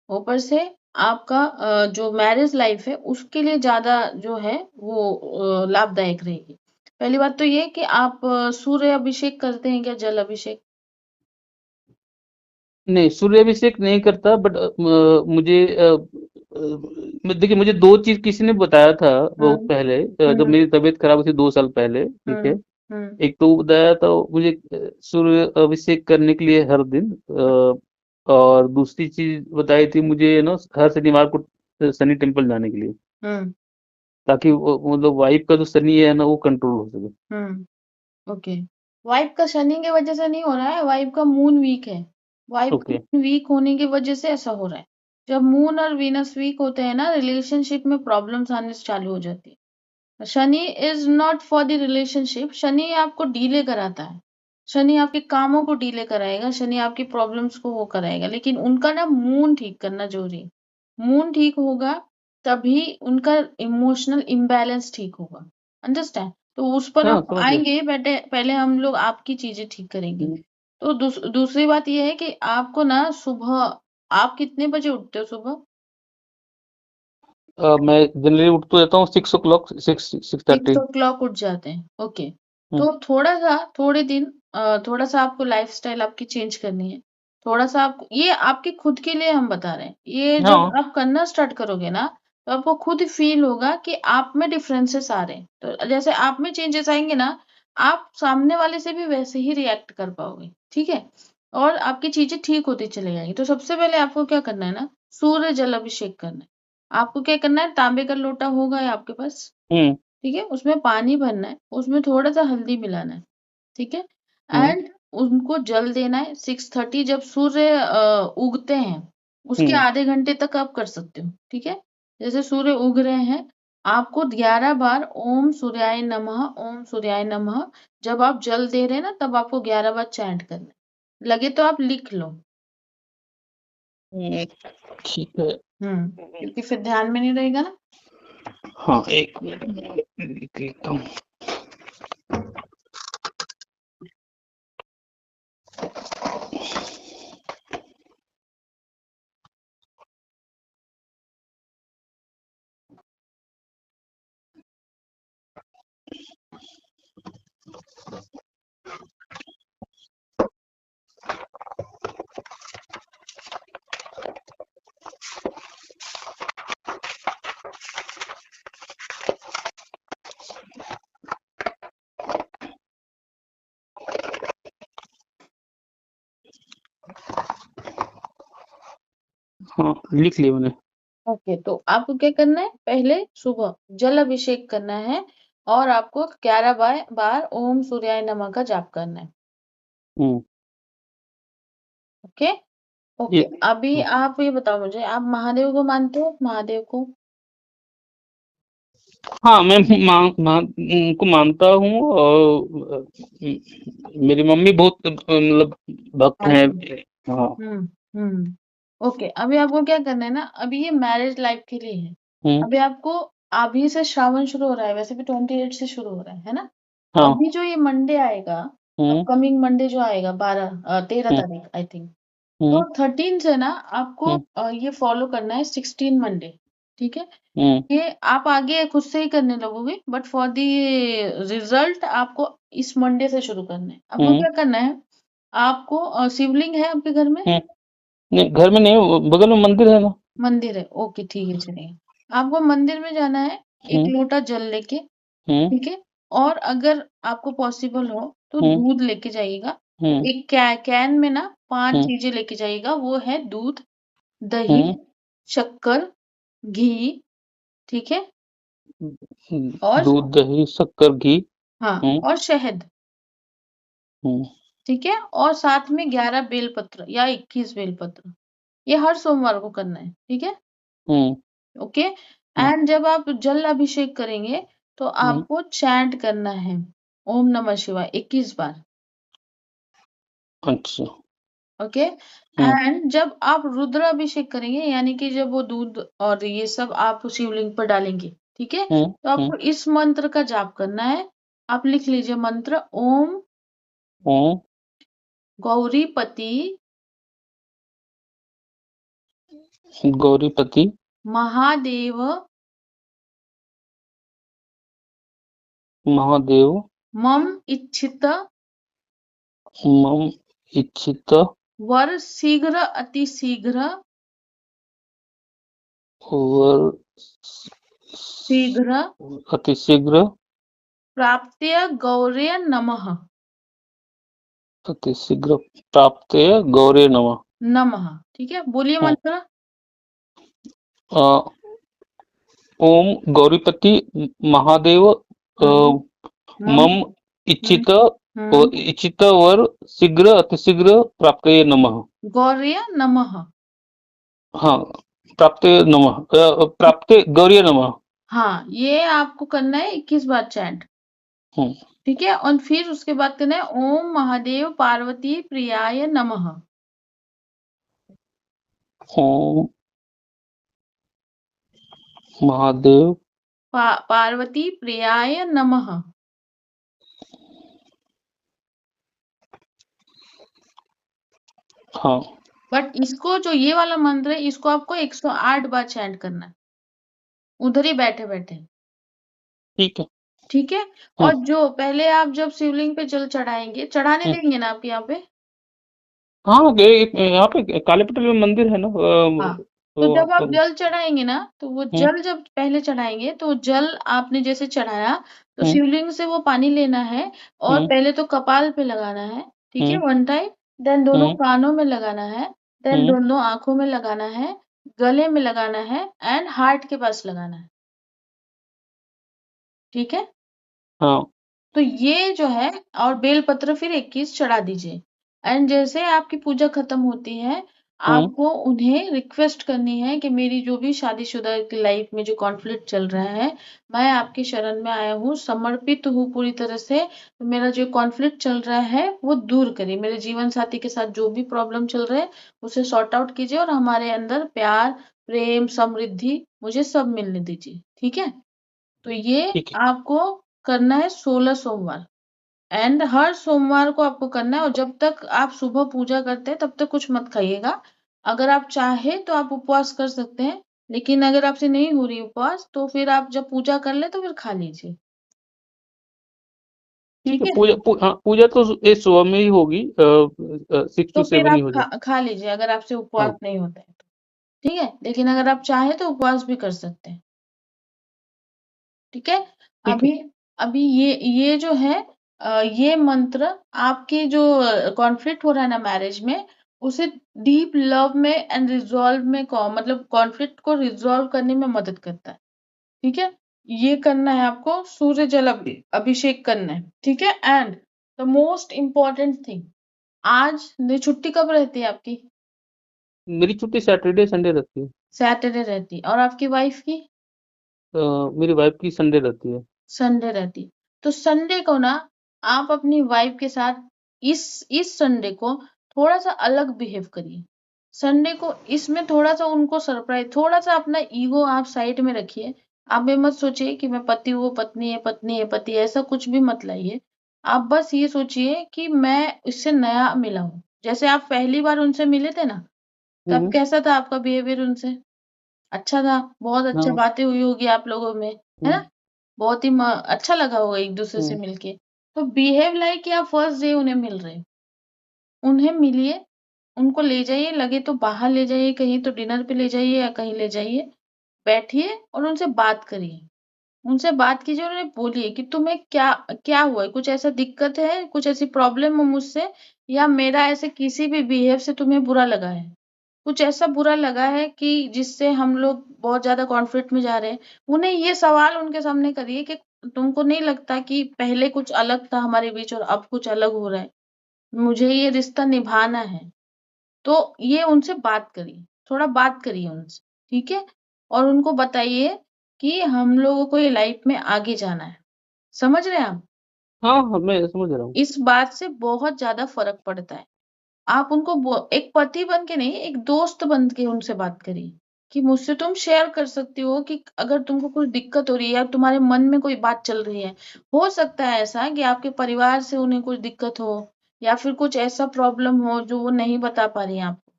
ऊपर से आपका जो मैरिज लाइफ है उसके लिए ज्यादा जो है वो लाभदायक रहेगी। पहली बात तो ये कि आप सूर्य अभिषेक करते हैं क्या, जल अभिषेक? नहीं, सूर्याभिषेक नहीं करता, बट मुझे देखिए, मुझे दो चीज किसी ने बताया था बहुत हम्म, पहले, जब हम्म, मेरी तबीयत खराब हुई थी 2 साल पहले, ठीक है। हम्म, हम्म, एक तो वो बताया था मुझे सूर्य अभिषेक करने के लिए हर दिन, और दूसरी चीज बताई थी मुझे ना, हर शनिवार को शनि टेम्पल जाने के लिए, हम्म, ताकि मतलब वाइफ का जो शनि है ना, वो कंट्रोल हो सके। हम्म, ओके। वाइफ का शनि की वजह से नहीं हो रहा है, वाइफ का मून वीक है। वाइफ का ओके। मून वीक होने की वजह से ऐसा हो रहा है। जब मून और वीनस वीक होते हैं ना, रिलेशनशिप में प्रॉब्लम्स आने से चालू हो जाती है। Shani is not for the relationship, Shani आपको डीले कराता है। शनि आपके कामों को डीले कराएगा, शनि आपकी प्रॉब्लम्स को वो कराएगा, लेकिन उनका ना मून ठीक करना जरूरी है। मून ठीक होगा तभी उनका इमोशनल इम्बैलेंस ठीक होगा। अंडरस्टैंड? तो उस पर हाँ, हम समझ गया। आएंगे, बेटे पहले हम लोग आपकी चीजें ठीक करेंगे। हम्म। तो दूसरी बात ये है कि आपको ना सुबह, आप कितने बजे उठते हो सुबह? मैं जनरली उठ तो जाता हूँ 6 o'clock, 6 6:30। o'clock उठ जाते हैं, ओके। हम्म। तो थोड़े दिन थोड़ा सा आपको लाइफस्टाइल आपकी चेंज करनी है। थोड़ा सा आपको, ये आपके खुद के लिए हम बता रहे हैं, ये जब हाँ। आप करना स्टार्ट करोगे ना, तो आपको खुद फील होगा कि आप में डिफरेंसेस आ रहे हैं। तो जैसे आप में चेंजेस आएंगे ना, आप सामने वाले से भी वैसे ही रिएक्ट कर पाओगे, ठीक है। और आपकी चीजें ठीक होती चली जाएंगी। तो सबसे पहले आपको क्या करना है ना, सूर्य जल अभिषेक करना है। आपको क्या करना है, तांबे का लोटा होगा या आपके पास? हम्म। ठीक है, उसमें पानी भरना है, उसमें थोड़ा-सा हल्दी मिलाना है, ठीक है? हम्म। एंड उनको जल देना है 6:30, जब सूर्य उगते हैं, उसके हम्म। आधे घंटे तक आप कर सकते हो, ठीक है? जैसे सूर्य उग रहे हैं, आपको 11 बार ओम सूर्याय नमः जब आप जल दे रहे हैं ना, तब आपको 11 बार चैंट करना है। लगे तो आप लिख लो। हम्म, ठीक है। क्योंकि फिर ध्यान में नहीं रहेगा ना। हाँ, एक मिनट में लिख लेता हूँ। हाँ, लिख लिया मैंने। ओके, तो आपको क्या करना है, पहले सुबह जल अभिषेक करना है और आपको 11 बार ओम सूर्याय नमः का जाप करना है। हम्म। ओके। ओके, ये अभी आप ये बताओ मुझे, आप महादेव को मानते हो, महादेव को? हाँ, मैं उनको मानता हूँ, और मेरी मम्मी बहुत मतलब भक्त हैं। मानते हो? हाँ। हम्म, ओके, अभी आपको क्या करना है ना, अभी ये मैरिज लाइफ के लिए है। हम्म। अभी आपको, अभी से श्रावण शुरू हो रहा है, वैसे भी 28 से शुरू हो रहा है ना? हाँ। अभी जो ये मंडे आएगा, हम्म। अपकमिंग मंडे जो आएगा 13 हम्म। तारीख आई थिंक, हम्म। तो 13 से ना आपको हम्म। ये फॉलो करना है 16 मंडे, ठीक है? हम्म। ये आप आगे खुद से ही करने लगोगे, बट फॉर द रिजल्ट आपको इस मंडे से शुरू करना है। आपको हम्म। क्या करना है, आपको शिवलिंग है आपके घर में? नहीं, घर में नहीं, बगल में मंदिर है ना। मंदिर है, ओके ठीक है चलिए। आपको मंदिर में जाना है, एक हम्म। लोटा जल लेके, हम्म। ठीक है। और अगर आपको पॉसिबल हो तो हम्म। दूध लेके जाइएगा। हम्म। एक कैन में ना 5 हम्म। चीजें लेके जाइएगा, वो है दूध, दही, हम्म। शक्कर, घी, ठीक है। और दूध, दही, शक्कर, घी। हाँ, हम्म। और शहद, हम्म। ठीक है। और साथ में 11 बेलपत्र या 21 बेलपत्र, ये हर सोमवार को करना है, ठीक है। हम्म। ओके। हम्म। एंड जब आप जल अभिषेक करेंगे तो हम्म। आपको चैंट करना है, ओम नमः शिवाय 21 बार। अच्छा। ओके। हम्म। एंड जब आप रुद्राभिषेक करेंगे, यानी कि जब वो दूध और ये सब आप शिवलिंग पर डालेंगे, ठीक है, हम्म। तो हम्म। आपको इस मंत्र का जाप करना है। आप लिख लीजिए मंत्र, ओम ओम गौरीपति गौरीपति महादेव महादेव मम इच्छित मम इच्छित वर शीघ्र अतिशीघ्र वर शीघ्र अतिशीघ्र प्राप्त्य गौर्य नमः। अतिशीघ्र प्राप्त गौरे नमः। नमः, ठीक है, बोलिए हम्म। मंत्र। ओम गौरीपति महादेव हम्म, मम मम हम्म, इच्छित हम्म, इच्छित वर शीघ्र अतिशीघ्र प्राप्त नमः। गौर्य नमः। हाँ, प्राप्त नमः, प्राप्त गौरी नमः। हाँ, ये आपको करना है 21 बार चैंट, हम्म। ठीक है। और फिर उसके बाद करना है ओम महादेव पार्वती प्रियाय नमः। ओम महादेव पार्वती प्रियाय नमः। हाँ। बट इसको जो ये वाला मंत्र है, इसको आपको 108 बार चैंट करना है, उधर ही बैठे बैठे, ठीक है। ठीक है। हम्म। और जो पहले आप जब शिवलिंग पे जल चढ़ाएंगे, चढ़ाने हम्म। देंगे ना आप यहाँ पे? हाँ, यहाँ पे काली पटल में मंदिर है ना, हाँ। तो जब आप जल चढ़ाएंगे ना, तो वो हम्म। जल जब पहले चढ़ाएंगे, तो जल आपने जैसे चढ़ाया, तो हम्म। शिवलिंग से वो पानी लेना है और हम्म। पहले तो कपाल पे लगाना है, ठीक है, हम्म। 1 टाइम। देन दोनों हम्म। कानों में लगाना है, देन हम्म। दोनों आंखों में लगाना है, गले में लगाना है एंड हार्ट के पास लगाना है, ठीक है। हाँ। तो ये जो है, और बेलपत्र फिर 21 चढ़ा दीजिए। एंड जैसे आपकी पूजा खत्म होती है, हम्म। आपको उन्हें रिक्वेस्ट करनी है कि मेरी जो भी शादीशुदा की लाइफ में जो कॉन्फ्लिक्ट चल रहा है, मैं आपकी शरण में आया हूँ, समर्पित हूँ पूरी तरह से। तो मेरा जो कॉन्फ्लिक्ट चल रहा है वो दूर करिए, मेरे जीवन साथी के साथ जो भी प्रॉब्लम चल रहा है उसे सॉर्ट आउट कीजिए, और हमारे अंदर प्यार, प्रेम, समृद्धि मुझे सब मिलने दीजिए, ठीक है। तो ये ठीक है। आपको करना है 16 सोमवार। एंड हर सोमवार को आपको करना है, और जब तक आप सुबह पूजा करते हैं तब तक कुछ मत खाइएगा। अगर आप चाहे तो आप उपवास कर सकते हैं, लेकिन अगर आपसे नहीं हो रही उपवास, तो फिर आप जब पूजा कर ले तो फिर खा लीजिए, ठीक ठीक है। है। हाँ, पूजा तो ये सुबह में ही होगी, 6 तो to फिर 7 ही आप हो जाए। खा लीजिए अगर आपसे उपवास हाँ। नहीं होता है तो, ठीक है। लेकिन अगर आप चाहे तो उपवास भी कर सकते हैं, ठीक है। ठीक है। अभी अभी ये जो है, ये मंत्र आपके जो कॉन्फ्लिक्ट हो रहा है ना मैरिज में, उसे डीप लव में एंड रिजॉल्व में मतलब कॉन्फ्लिक्ट को रिजॉल्व करने में मदद करता है, ठीक है। ये करना है आपको, सूर्य जल अभिषेक करना है, ठीक है। And the most important thing, आज छुट्टी कब रहती है आपकी? मेरी छुट्टी सैटरडे संडे रहती है। सैटरडे रहती है, और आपकी वाइफ की? अ, मेरी वाइफ की संडे रहती है। संडे रहती। तो संडे को ना, आप अपनी वाइफ के साथ इस संडे को थोड़ा सा अलग बिहेव करिए। संडे को इसमें थोड़ा सा उनको सरप्राइज, थोड़ा सा अपना ईगो आप साइड में रखिए। आप ये मत सोचिए कि मैं पति हूँ, पत्नी है, पत्नी है, पति है, ऐसा कुछ भी मत लाइए। आप बस ये सोचिए कि मैं इससे नया मिला हूँ। जैसे आप पहली बार उनसे मिले थे ना, तब हम्म। कैसा था आपका बिहेवियर उनसे? अच्छा था, बहुत अच्छा हाँ। बातें हुई होगी आप लोगों में, है हम्म। ना? बहुत ही अच्छा लगा होगा एक दूसरे से हम्म। मिलके। तो बिहेव लाइक कि आप फर्स्ट डे उन्हें मिल रहे हो, उन्हें मिलिए, उनको ले जाइए, लगे तो बाहर ले जाइए, कहीं तो डिनर पे ले जाइए या कहीं ले जाइए, बैठिए और उनसे बात करिए। उनसे बात कीजिए और उन्हें बोलिए कि तुम्हें क्या क्या हुआ है? कुछ ऐसा दिक्कत है? कुछ ऐसी प्रॉब्लम है मुझसे, या मेरा ऐसे किसी भी बिहेव से तुम्हें बुरा लगा है? कुछ ऐसा बुरा लगा है कि जिससे हम लोग बहुत ज़्यादा कॉन्फ्लिक्ट में जा रहे हैं? उन्हें ये सवाल उनके सामने करिए कि तुमको नहीं लगता कि पहले कुछ अलग था हमारे बीच और अब कुछ अलग हो रहा है? मुझे ये रिश्ता निभाना है। तो ये उनसे बात करिए, थोड़ा बात करिए उनसे, ठीक है? और उनको बताइए कि हम लोगों को ये लाइफ में आगे जाना है। समझ रहे हैं आप? हाँ, हाँ, मैं समझ रहा हूँ। इस बात से बहुत ज़्यादा फ़र्क पड़ता है। आप उनको एक पति बन के नहीं, एक दोस्त बन के उनसे बात करिए कि मुझसे तुम शेयर कर सकती हो कि अगर तुमको कुछ दिक्कत हो रही है या तुम्हारे मन में कोई बात चल रही है। हो सकता है ऐसा कि आपके परिवार से उन्हें कुछ दिक्कत हो, या फिर कुछ ऐसा प्रॉब्लम हो जो वो नहीं बता पा रही हैं आपको,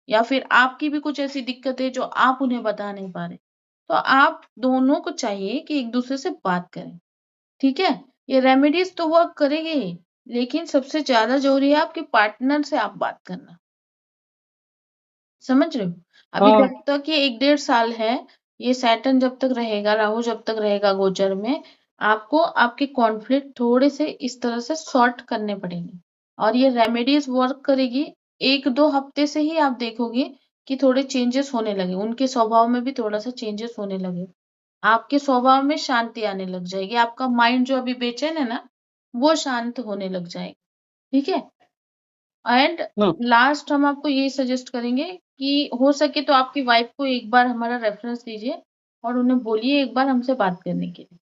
या फिर आपकी भी कुछ ऐसी दिक्कत है जो आप उन्हें बता नहीं पा रहे। तो आप दोनों को चाहिए कि एक दूसरे से बात करें, ठीक है? ये रेमेडीज तो वर्क करेगी ही, लेकिन सबसे ज्यादा जरूरी है आपके पार्टनर से आप बात करना। समझ रहे हो? अभी हाँ, जब तक ये 1 डेढ़ साल है, ये सैटर्न जब तक रहेगा, राहु जब तक रहेगा गोचर में, आपको आपके कॉन्फ्लिक्ट थोड़े से इस तरह से सॉर्ट करने पड़ेंगे और ये रेमेडीज वर्क करेगी। 1 2 हफ्ते से ही आप देखोगे कि थोड़े चेंजेस होने लगे, उनके स्वभाव में भी थोड़ा सा चेंजेस होने लगे, आपके स्वभाव में शांति आने लग जाएगी, आपका माइंड जो अभी बेचैन है ना, वो शांत होने लग जाएगा, ठीक है? एंड हाँ, लास्ट हम आपको ये सजेस्ट करेंगे कि हो सके तो आपकी वाइफ को एक बार हमारा रेफरेंस दीजिए और उन्हें बोलिए एक बार हमसे बात करने के लिए।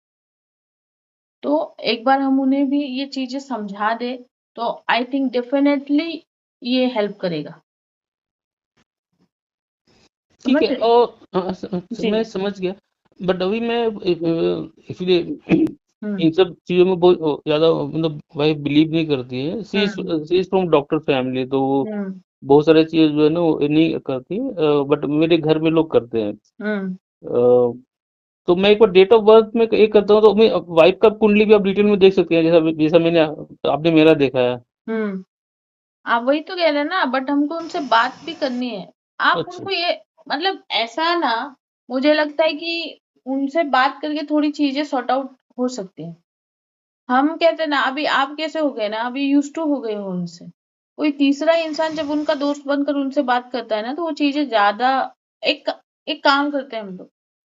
तो एक बार हम उन्हें भी ये चीजें समझा दें तो आई थिंक डेफिनेटली ये हेल्प करेगा। ठीक समझ है। रहे? और जी। मैं समझ गया। बट अभी मैं इसलिए हम्म। इन सब चीज़ों में बहुत ज़्यादा मतलब वाइफ बिलीव नहीं करती है। हम्म। She is from doctor family, तो वो हम्म। बहुत सारी चीज़ जो है ना वो नहीं करती, बट मेरे घर में लोग करते हैं। हम्म। तो मैं एक बार डेट ऑफ बर्थ में एक करता हूँ, तो मैं वाइफ का कुंडली भी आप डिटेल में देख सकते हैं, जैसा जैसा मैंने आपने मेरा देखा है। हम्म। आप वही तो कह रहे हैं ना, बट हमको उनसे बात भी करनी है। आप अच्छा। उनको ये, मतलब ऐसा है ना, मुझे लगता है कि उनसे बात करके थोड़ी चीजें सॉर्ट आउट हो सकती हैं। हम कहते हैं ना, अभी आप कैसे हो गए ना, अभी यूज टू हो गए हो उनसे। कोई तीसरा इंसान जब उनका दोस्त बनकर उनसे बात करता है ना, तो वो चीजें ज्यादा, एक एक काम करते हैं हम लोग,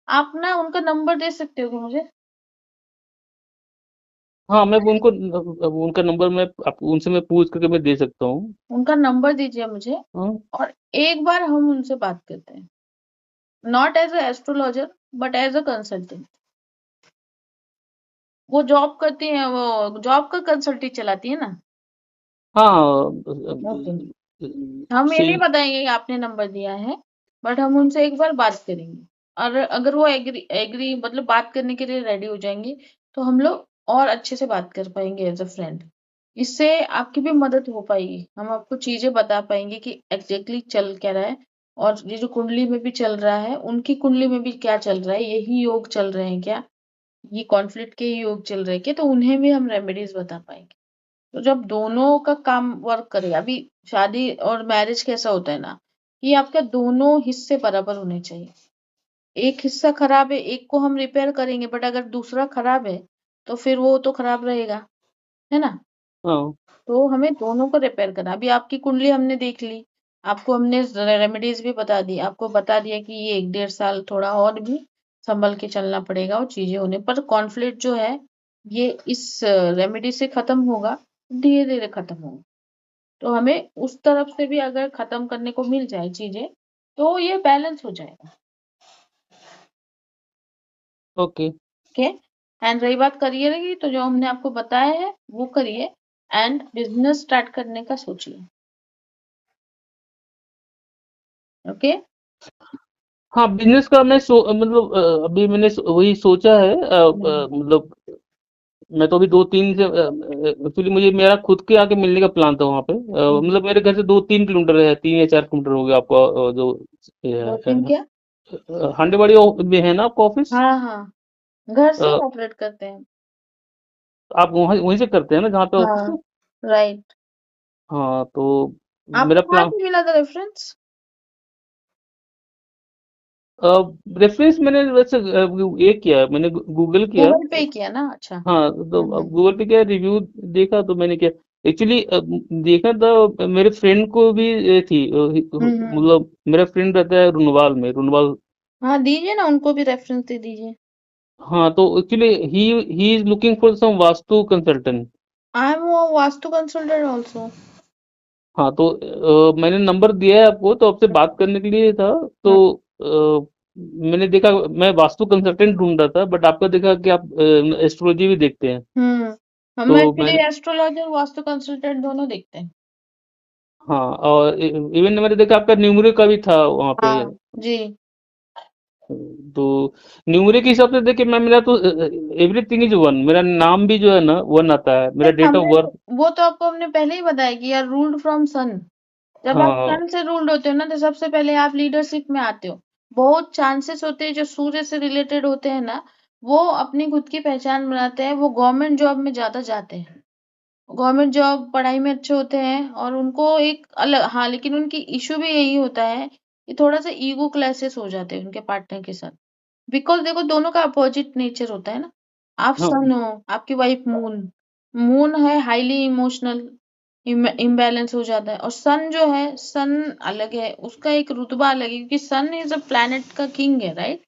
आप ना उनका नंबर दे सकते हो क्या मुझे? हाँ, मैं उनको उनका नंबर मैं उनसे मैं पूछ करके मैं दे सकता हूँ। उनका नंबर दीजिए मुझे हाँ, और एक बार हम उनसे बात करते हैं, not as a astrologer but as a consultant. वो जॉब करती हैं, वो जॉब का कंसल्टेंट चलाती है ना। हाँ, ओके। हम ये नहीं से बताएंगे कि आपने नंबर दिया है, बट हम उनसे एक बार बात करेंगे। और अगर वो एग्री एग्री मतलब बात करने के लिए रेडी हो जाएंगी, तो हम लोग और अच्छे से बात कर पाएंगे एज अ फ्रेंड। इससे आपकी भी मदद हो पाएगी, हम आपको चीजें बता पाएंगे कि एग्जैक्टली चल क्या रहा है, और ये जो कुंडली में भी चल रहा है उनकी कुंडली में भी क्या चल रहा है, यही योग चल रहे हैं क्या, ये कॉन्फ्लिक्ट के ही योग चल रहे हैं क्या, तो उन्हें भी हम रेमेडीज बता पाएंगे। तो जब दोनों का काम वर्क करे, अभी शादी और मैरिज कैसा होता है ना, कि आपके दोनों हिस्से बराबर होने चाहिए। एक हिस्सा खराब है, एक को हम रिपेयर करेंगे, बट अगर दूसरा खराब है तो फिर वो तो खराब रहेगा, है ना? हाँ, तो हमें दोनों को रिपेयर करना। अभी आपकी कुंडली हमने देख ली, आपको हमने रेमेडीज भी बता दी, आपको बता दिया कि ये 1 डेढ़ साल थोड़ा और भी संभल के चलना पड़ेगा और चीजें होने पर कॉन्फ्लिक्ट जो है ये इस रेमेडी से खत्म होगा, धीरे धीरे खत्म होगा। तो हमें उस तरफ से भी अगर खत्म करने को मिल जाए चीजें, तो ये बैलेंस हो जाएगा। Okay, okay. एंड रही बात करियर की, तो जो हमने आपको बताया है वो करिए, एंड बिजनेस स्टार्ट करने का सोचिए। ओके। हाँ, बिजनेस का मैं मतलब अभी मैंने वही सोचा है, हम्म। मतलब मैं तो अभी 2-3 से एक्चुअली मुझे मेरा खुद के आके मिलने का प्लान था वहाँ पे, हम्म। मतलब मेरे घर से 2-3 किलोमीटर है, 3 या 4 किलोमीटर हो गया आपका, जो दो तीन क्या? हांडेवाड़ी में है ना आपका ऑफिस। हाँ हाँ, घर से अ, ऑपरेट करते हैं। आप वहीं वहीं से करते हैं ना जहाँ पे ऑफिस हाँ, है। राइट। हाँ, तो आपको मेरा कहाँ प्लान से मिला था रेफरेंस? रेफरेंस मैंने वैसे ये किया, मैंने गूगल किया। गूगल पे किया ना? अच्छा। हाँ, तो अब गूगल पे क्या रिव्यू देखा तो मैंने क्या एक्चुअली देखा था, मेरे फ्रेंड को भी थी, हम्म। मतलब मेरा फ्रेंड रहता है रुनवाल में, रुनवाल। हाँ, दीजिए ना, उनको भी रेफरेंस दे दीजिए। हाँ, तो actually he is looking for some vastu consultant. I am vastu consultant also. हाँ, तो मैंने नंबर दिया है आपको, तो आपसे बात करने के लिए था। तो मैंने देखा, मैं वास्तु कंसल्टेंट ढूंढ रहा था, बट आपका देखा कि आप एस्ट्रोलॉजी भी देखते हैं। हम्म। हम तो एक्चुअली मैंने, एस्ट्रोलॉजर वास्तु कंसल्टेंट दोनों देखते हैं। हाँ, और इवन मैंने देखा आपका न्यूमरी का भी था वहाँ पे। हाँ जी। तो न्यूमरी के हिसाब से देखिए मैं, मेरा तो एवरीथिंग इज वन, मेरा नाम भी जो है ना वन आता है, मेरा नहीं, डेट ऑफ हमने बर्थ। वो तो आपको हमने पहले ही बताया कि यार रूल्ड फ्रॉम सन। जब आप हाँ, सन से रूल्ड होते हो ना, तो सबसे पहले आप लीडरशिप में आते हो। बहुत चांसेस होते हैं जो सूर्य से रिलेटेड होते हैं ना, वो अपनी खुद की पहचान बनाते हैं, वो गवर्नमेंट जॉब में ज्यादा जाते हैं। गवर्नमेंट जॉब पढ़ाई में अच्छे होते हैं और उनको एक अलग, हाँ, लेकिन उनकी इशू भी यही होता है कि थोड़ा सा ईगो क्लैशेस हो जाते हैं उनके पार्टनर के साथ। बिकॉज देखो, दोनों का अपोजिट नेचर होता है ना। आप हाँ, सन हो, आपकी वाइफ मून। मून है हाईली इमोशनल, इम्बैलेंस हो जाता है। और सन जो है, सन अलग है, उसका एक रुतबा अलग है, क्योंकि सन इज अ प्लैनेट का किंग है, राइट।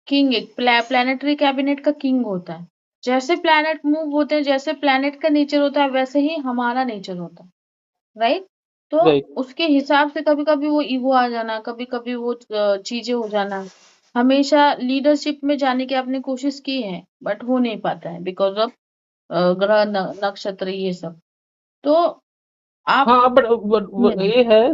किंग एक प्लैनेटरी कैबिनेट का किंग होता है। जैसे प्लैनेट मूव होते हैं, जैसे प्लैनेट का नेचर होता है, वैसे ही हमारा नेचर होता है, राइट। तो राइट। उसके हिसाब से कभी कभी वो ईगो आ जाना, कभी कभी वो चीजें हो जाना। हमेशा लीडरशिप में जाने की आपने कोशिश की है, बट हो नहीं पाता है बिकॉज ऑफ ग्रह नक्षत्र ये सब। तो आप, हाँ, बट हम्म, ये है,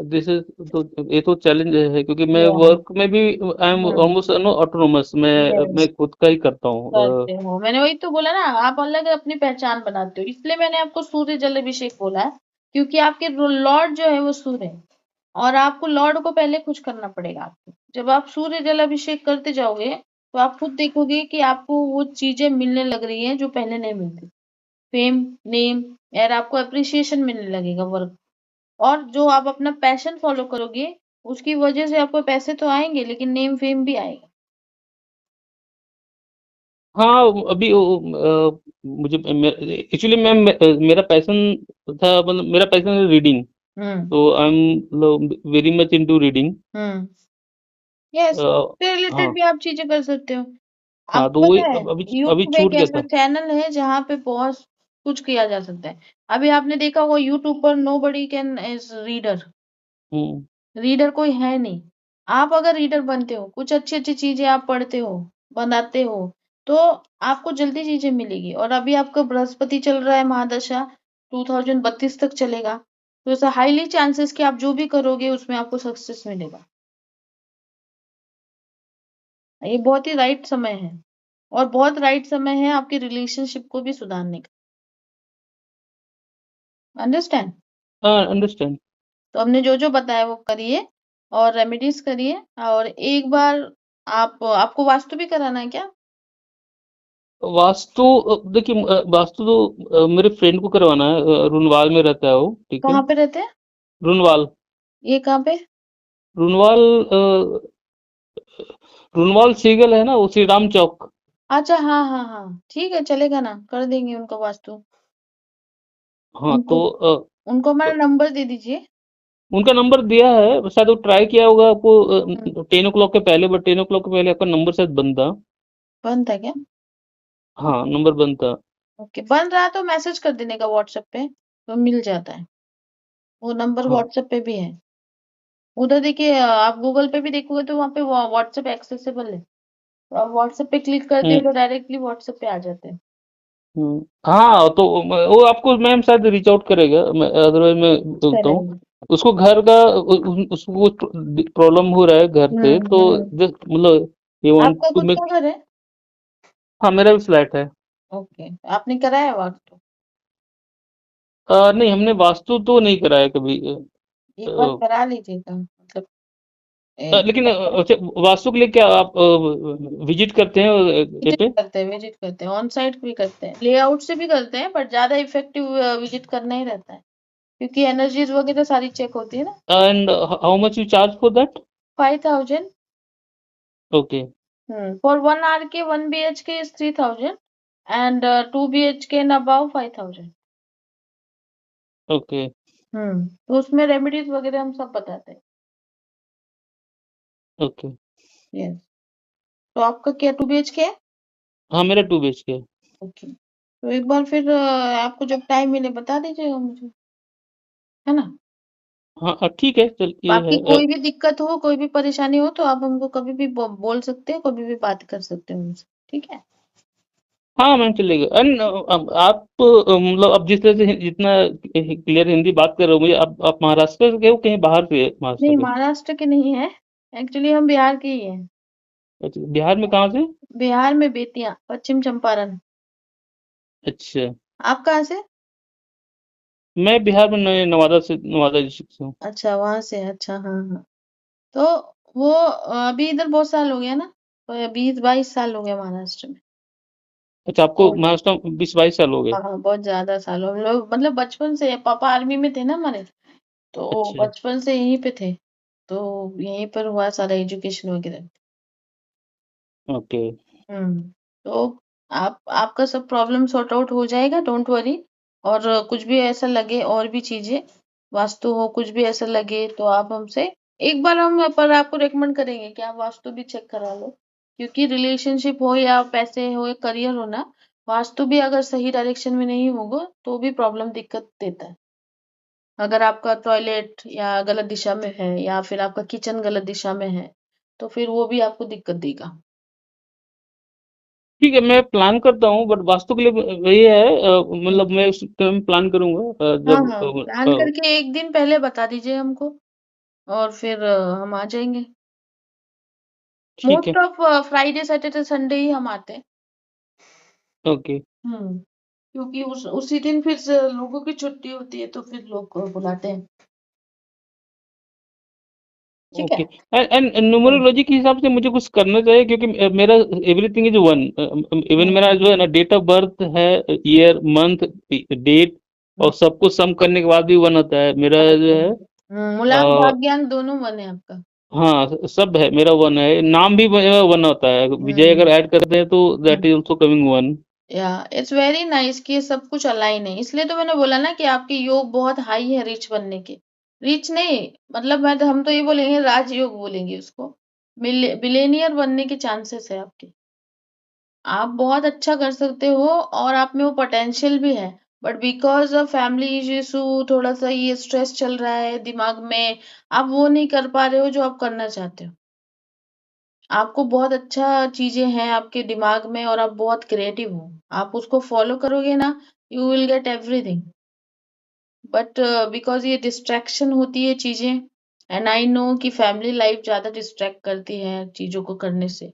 दिस इज, तो ये तो चैलेंज है, क्योंकि मैं या, वर्क में भी I am hmm, almost no autonomous, yes, मैं खुद का ही करता हूँ। करते हो। मैंने वही तो बोला ना, आप अलग अपनी पहचान बनाते हो, इसलिए मैंने आपको सूर्य जल अभिषेक बोला है। क्योंकि आपके लॉर्ड जो है वो सूर्य है। और आपको लॉर्ड को पहले खुश करना पड़ेगा आपको। जब आप सूर्य जल अभिषेक करते जाओगे, तो आप खुद देखोगे कि आपको वो चीजें मिलने लग रही हैं जो पहले नहीं मिलती। फेम, नेम, और आपको अप्रिसिएशन मिलने लगेगा वर्क। और जो आप अपना पैशन फॉलो करोगे, उसकी वजह से आपको पैसे तो आएंगे, लेकिन नेम फेम भी आएगा। हाँ, अभी मुझे एक्चुअली मैम, मेरा पैशन था, मतलब मेरा पैशन है रीडिंग। हम्म। तो I am very much into reading. Hmm. Yes, उससे रिलेटेड हाँ, भी आप चीजें कर सकते हो। हाँ, आपको तो वही पता है, अभी यूट्यूब एक छूट गया ऐसा था। चैनल है जहाँ पे बहुत कुछ किया जा सकता है। अभी आपने देखा होगा यूट्यूब पर, nobody can is reader. Hmm. Reader कोई है नहीं। आप अगर रीडर बनते हो, कुछ अच्छी अच्छी चीजें आप पढ़ते हो, बनाते हो, तो आपको जल्दी चीजें मिलेगी। और अभी आपका बृहस्पति चल रहा है महादशा, 2032 तक चलेगा। तो ऐसा हाईली चांसेस कि आप जो भी करोगे उसमें आपको सक्सेस मिलेगा। ये बहुत ही राइट समय है। और बहुत राइट समय है आपके रिलेशनशिप को भी सुधारने का। अंडरस्टैंड? हाँ, अंडरस्टैंड। तो हमने जो जो बताया वो करिए, और रेमेडीज करिए। और एक बार, आपको वास्तु भी कराना है क्या? वास्तु, देखिए, वास्तु तो मेरे फ्रेंड को करवाना है, रुनवाल में रहता है वो, ठीक है। कहाँ पे रहते हैं? रुनवाल। ये कहाँ पे? रुनवाल, रुनवाल सीगल है ना, वो श्री राम चौक। अच्छा, हाँ हाँ हाँ, ठीक है, चलेगा ना, कर देंगे उनका वास्तु। हाँ, उनको तो उनको हमारा नंबर दे दीजिए। उनका नंबर दिया है, शायद वो ट्राई किया होगा हम्म, आपको 10 o'clock के पहले, बट 10 o'clock के पहले आपका नंबर शायद बंद था। बंद था क्या? हाँ, नंबर बंद था। ओके, बंद रहा तो मैसेज कर देने का व्हाट्सएप पे, तो मिल जाता है। वो नंबर हाँ, व्हाट्सएप पे भी है। उधर देखिए, आप गूगल पे भी देखोगे तो वहाँ पे व्हाट्सएप एक्सेसिबल है। तो आप व्हाट्सएप पे क्लिक करते हो हम्म, तो डायरेक्टली व्हाट्सएप पे आ जाते हैं। हाँ, तो वो आपको मैम शायद रीच आउट करेगा, मैं अदरवाइज मैं बोलता हूँ। चलेगा। उसको घर का, उसको प्रॉब्लम हो रहा है घर से, तो हम्म। जस्ट मतलब ये वांट आपका टू खुद का मेक। घर है? हाँ, मेरा भी फ्लैट है। ओके, आपने कराया वास्तु? नहीं, हमने वास्तु तो नहीं कराया कभी। एक बार करा लीजिएगा, मतलब लेकिन अच्छा, वास्तु के लिए क्या आप विजिट करते हैं ये पे? विजिट करते हैं, ऑन साइट भी करते हैं, लेआउट से भी करते हैं, बट ज्यादा इफेक्टिव विजिट करना ही रहता है, क्योंकि एनर्जीज वगैरह सारी चेक होती है ना। And how much you charge for that? 5,000। Okay. For 1 hour के 1 BHK is 3,000 and 2 BHK and above 5,000। Okay. तो उसमें रेमेडीज वगैरह हम सब बताते हैं। ओके। यस। तो आपका क्या 2 BHK है? हाँ, मेरा 2 बीएचके है। ओके, तो एक बार फिर आपको जब टाइम मिले बता दीजिएगा मुझे, है ना। हाँ, ठीक है, चल ये बाकी है। कोई भी दिक्कत हो, कोई भी परेशानी हो, तो आप हमको कभी भी बोल सकते हैं, कभी भी बात कर सकते हैं मुझसे, ठीक है। हाँ मैम, चलेगा। एंड आप मतलब आप जिस तरह से जितना क्लियर हिंदी बात कर रहे हो, मुझे आप महाराष्ट्र से हो, कहीं बाहर से है महाराष्ट्र नहीं, के? महाराष्ट्र के नहीं है, एक्चुअली हम बिहार के ही हैं। अच्छा, बिहार में कहाँ से? बिहार में बेतिया, पश्चिम चंपारण। अच्छा। आप कहाँ से? मैं बिहार में नवादा से, नवादा डिस्ट्रिक्ट से हूँ। अच्छा, वहां से। अच्छा, हाँ हाँ। तो वो अभी इधर बहुत साल हो गया ना, 20-22 साल हो गया महाराष्ट्र में। अच्छा, आपको और महाराष्ट्र में 20-22 साल हो गए? हाँ हाँ, बहुत ज्यादा साल हम लोग, मतलब बचपन से, पापा आर्मी में थे ना हमारे, तो अच्छा। बचपन से यहीं पे थे, तो यहीं पर हुआ सारा एजुकेशन वगैरह। ओके। हम्म। तो आपका सब प्रॉब्लम सॉर्ट आउट हो जाएगा, डोंट वरी। और कुछ भी ऐसा लगे, और भी चीजें, वास्तु हो, कुछ भी ऐसा लगे, तो आप हमसे एक बार, हम पर आपको रेकमेंड करेंगे कि आप वास्तु भी चेक करा लो, क्योंकि रिलेशनशिप हो या पैसे हो या करियर हो ना, वास्तु भी अगर सही डायरेक्शन में नहीं होगा तो भी प्रॉब्लम, दिक्कत देता है। अगर आपका टॉयलेट या गलत दिशा में है, या फिर आपका किचन गलत दिशा में है, तो फिर वो भी आपको दिक्कत देगा। ठीक है, मैं प्लान करता हूँ, बट वास्तु के लिए वही है, हम्म। मतलब मैं उस टाइम प्लान करूंगा हाँ जब हाँ, प्लान करके एक दिन पहले बता दीजिए हमको, और फिर हम आ जाएंगे। ठीक है। Most of Friday Saturday Sunday ही हम आते हैं। ओके। क्योंकि उसी दिन फिर से लोगों की छुट्टी होती है, तो फिर लोग को बुलाते हैं। ठीक है। ओके। And hmm. न्यूमरोलॉजी के हिसाब से मुझे कुछ करना चाहिए, क्योंकि मेरा एवरीथिंग इज वन। इवन मेरा हम्म। जो है ना, डेट ऑफ बर्थ है, ईयर, मंथ, डेट, हम्म। और सब कुछ सम करने के बाद भी वन होता है मेरा जो है। मूलांक भाग्यांक दोनों मन है आपका। हाँ, सब है, मेरा वन है, नाम भी मेरा वन होता है, विजय अगर हम्म। ऐड करते हैं तो that is also coming one. या इट्स वेरी नाइस कि ये सब कुछ अलाइन है, इसलिए तो मैंने बोला ना कि आपके योग बहुत हाई है रिच बनने के। रिच नहीं, मतलब हम तो ये बोलेंगे, राजयोग बोलेंगे उसको। बिलेनियर बनने के चांसेस है आपके। आप बहुत अच्छा कर सकते हो, और आप में वो पोटेंशियल भी है, but because of family issue, थोड़ा सा ये स्ट्रेस चल रहा है दिमाग में, आप वो नहीं कर पा रहे हो जो आप करना चाहते हो। आपको बहुत अच्छा चीजें हैं आपके दिमाग में, और आप बहुत क्रिएटिव हो। आप उसको फॉलो करोगे ना, you will get everything. But because ये डिस्ट्रैक्शन होती है चीजें, एंड आई नो कि फैमिली लाइफ ज्यादा डिस्ट्रैक्ट करती है चीजों को करने से।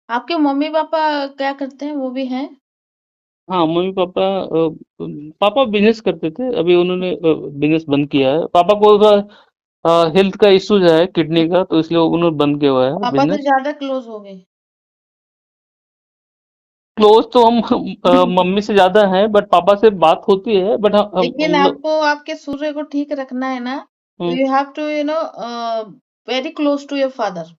आपके मम्मी पापा क्या करते हैं, वो भी हैं? हाँ, मम्मी पापा, पापा बिजनेस करते थे, अभी उन्होंने बिजनेस बंद किया है। पापा को हेल्थ का इश्यूज है, किडनी का, तो इसलिए उन्होंने बंद किया हुआ है पापा तो बिजनेस। ज्यादा क्लोज हो गए। क्लोज तो हम मम्मी से ज्यादा हैं, बट पापा से बात होती है, बट हम लेकिन मतलब। आपको आपके सूर्य को ठीक रखना है ना, तो हम्म। You have to very close to your father.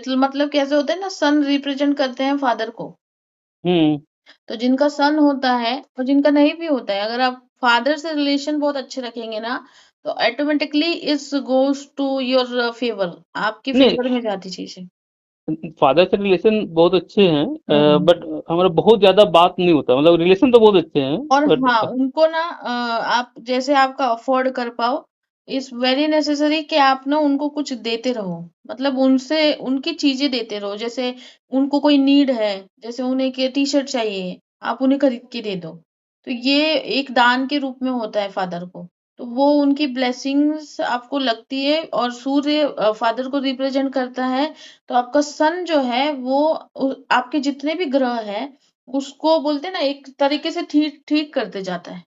मतलब कैसे होता है ना, सन रिप्रेजेंट करते हैं फादर को। हम्म। तो जिनका सन होता है और जिनका नहीं भी होता है, अगर आप फादर से रिलेशन बहुत अच्छे रखेंगे ना, तो ऑटोमेटिकली इस गोज टू योर फेवर, आपके नहीं, फेवर में जाती चीजें। फादर से रिलेशन बहुत अच्छे हैं, हम्म। बट हमारा बहुत ज्यादा बात नहीं होता, मतलब रिलेशन तो बहुत अच्छे हैं, और बट। हाँ, उनको ना आप जैसे आपका अफोर्ड कर पाओ, इज वेरी नेसेसरी कि आप ना उनको कुछ देते रहो। मतलब उनसे उनकी चीजें देते रहो, जैसे उनको कोई नीड है, जैसे उन्हें एक टी शर्ट चाहिए, आप उन्हें खरीद के दे दो। तो ये एक दान के रूप में होता है फादर को। तो वो उनकी ब्लेसिंग्स आपको लगती है, और सूर्य फादर को रिप्रेजेंट करता है। तो आपका सन जो है वो आपके जितने भी ग्रह हैं, उसको बोलते हैं ना, एक तरीके से ठीक ठीक करते जाता है।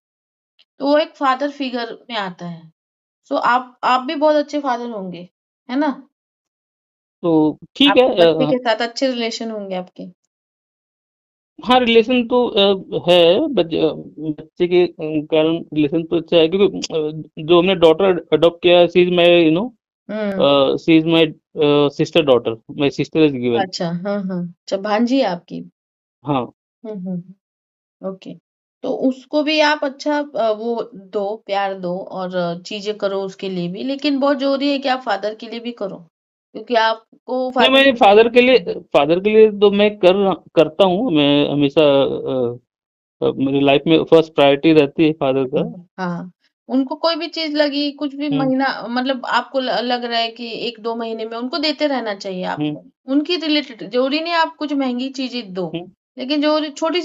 तो वो एक फादर फिगर में आता है। सो आप भी बहुत अच्छे फादर होंगे, है ना। तो ठीक है। आपके बच्चे के साथ अच्छे रिलेशन होंगे आपके। हाँ, रिलेशन तो है। बच्चे के कारण रिलेशन तो अच्छा है, क्योंकि जो हमने डॉटर अडॉप्ट किया, she is my hmm. She is my sister daughter, my sister is given. अच्छा, हाँ हाँ, अच्छा भांजी है आपकी। हाँ। ओके। तो उसको भी आप अच्छा वो दो, प्यार दो और चीजें करो उसके लिए भी, लेकिन बहुत जरूरी है कि आप फादर के लिए भी करो, क्योंकि आपको नहीं, फादर मैं की वैल्यू नहीं है। फादर के लिए तो मैं करता हूँ। मैं हमेशा मेरी लाइफ में फर्स्ट प्रायोरिटी रहती है फादर का। हाँ, उनको कोई भी चीज लगी, कुछ भी हम्म। महीना मतलब आपको लग रहा है कि 1-2 महीने में उनको देते रहना चाहिए हम्म। आपको। उनकी रिलेटेड जरूरी नहीं आप कुछ महंगी चीजें दो, हम्म। लेकिन जो छोटी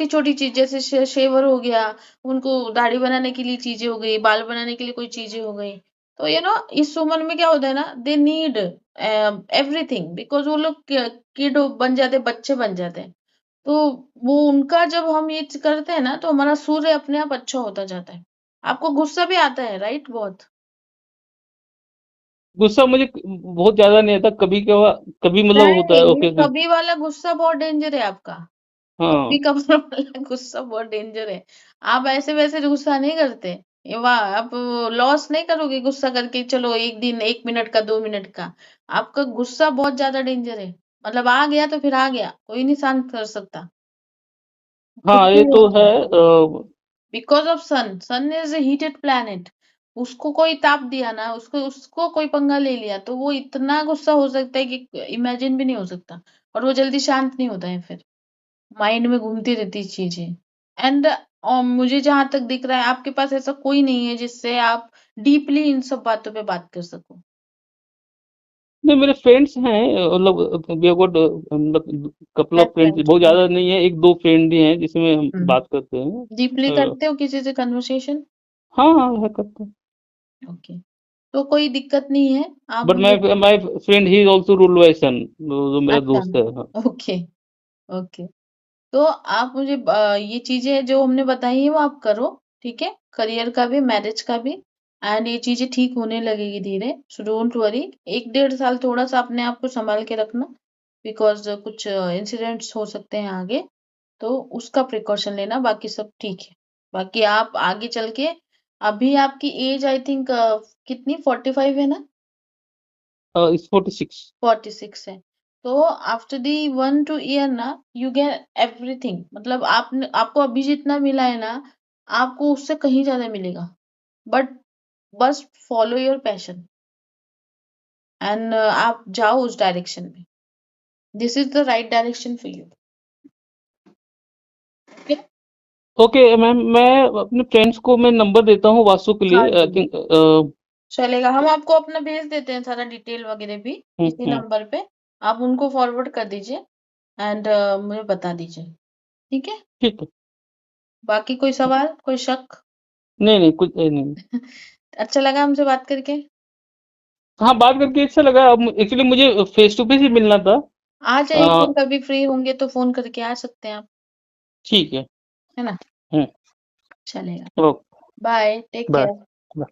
छोटी चीज जैसे शेवर हो गया, उनको दाढ़ी बनाने के लिए चीजें हो गई, बाल बनाने के लिए कोई चीजें हो गई। तो इस उम्र में क्या होता है ना, दे नीड एवरीथिंग, बिकॉज वो लोग किड बन जाते, बच्चे बन जाते हैं। तो वो उनका जब हम ये करते हैं ना, तो हमारा सूर्य अपने आप अच्छा होता जाता है। आपको गुस्सा भी आता है राइट, बहुत। गुस्सा मुझे बहुत ज्यादा नहीं आता, कभी कभी मतलब होता है, नहीं, ओके। कभी वाला गुस्सा बहुत डेंजर है आपका। कभी हाँ। कभार वाला गुस्सा बहुत डेंजर है। आप ऐसे वैसे गुस्सा नहीं करते। ये वाह, आप लॉस नहीं करोगे गुस्सा करके, चलो एक दिन 1 मिनट का 2 मिनट का। आपका गुस्सा बहुत ज्यादा डेंजर है। मतलब आ गया तो फिर आ गया, कोई नहीं शांत कर सकता। कुछ हाँ, ये भी हो तो है। जाए। Because of sun is a heated planet। उसको कोई ताप दिया ना, उसको उसको कोई पंगा ले लिया, तो वो इतना गुस्सा हो सकता है कि इमेजिन भी नहीं हो सकता। और वो जल्दी शांत नहीं होता है फिर, माइंड में घूमती रहती चीजें। एंड मुझे जहां तक दिख रहा है, आपके पास ऐसा कोई नहीं है जिससे आप डीपली इन सब बातों पे बात कर सको। नहीं, मेरे फ्रेंड्स हैं, मतलब वी हैव गॉट मतलब couple of best friends, friend. बहुत ज्यादा नहीं है, एक दो फ्रेंड ही हैं जिसमें हम हम्म। बात करते हैं। डीपली अ, करते हो किसी से कन्वर्सेशन? हाँ हाँ, है करते हैं। ओके। तो कोई दिक्कत नहीं है। आप बट मुझे। My friend he is also ruled by son, जो मेरा अच्छा। दोस्त है। हाँ। ओके। ओके। तो आप मुझे ये चीजें जो हमने बताई है वो आप करो, ठीक है, करियर का भी, मैरिज का भी। एंड ये चीजें ठीक होने लगेगी धीरे, सो डोंट वरी। 1-1.5 साल थोड़ा सा अपने आप को संभाल के रखना, बिकॉज कुछ इंसिडेंट्स हो सकते हैं आगे, तो उसका प्रिकॉशन लेना, बाकी सब ठीक है। बाकी आप आगे चल के, अभी आपकी एज आई थिंक कितनी, 45 है ना? इट्स 46। 46 है। तो आफ्टर दी 1-2 ईयर ना, यू गेट एवरीथिंग, मतलब आपने आपको अभी जितना मिला है ना, आपको उससे कहीं ज्यादा मिलेगा। बट बस फॉलो योर पैशन एंड आप जाओ उस डायरेक्शन में। This is the right direction for you. Okay ma'am, मैं अपने फ्रेंड्स को मैं नंबर देता हूँ वास्तु के हाँ लिए, आई जी, थिंक। चलेगा। हम आपको अपना भेज देते हैं सारा डिटेल वगैरह भी, इसी हम्म। नंबर पे। आप उनको फॉरवर्ड कर दीजिए एंड मुझे बता दीजिए, ठीक है। ठीक है। बाकी कोई सवाल, कोई शक? नहीं नहीं, कुछ नहीं। अच्छा लगा हमसे बात करके। हाँ, बात करके अच्छा लगा। अब एक्चुअली मुझे फेस टू फेस ही मिलना था। आ जाइए, अ, फिर कभी फ्री होंगे तो फोन करके आ सकते हैं आप, ठीक है। है ना? हम्म। चलेगा। Okay. Bye, take bye. Care.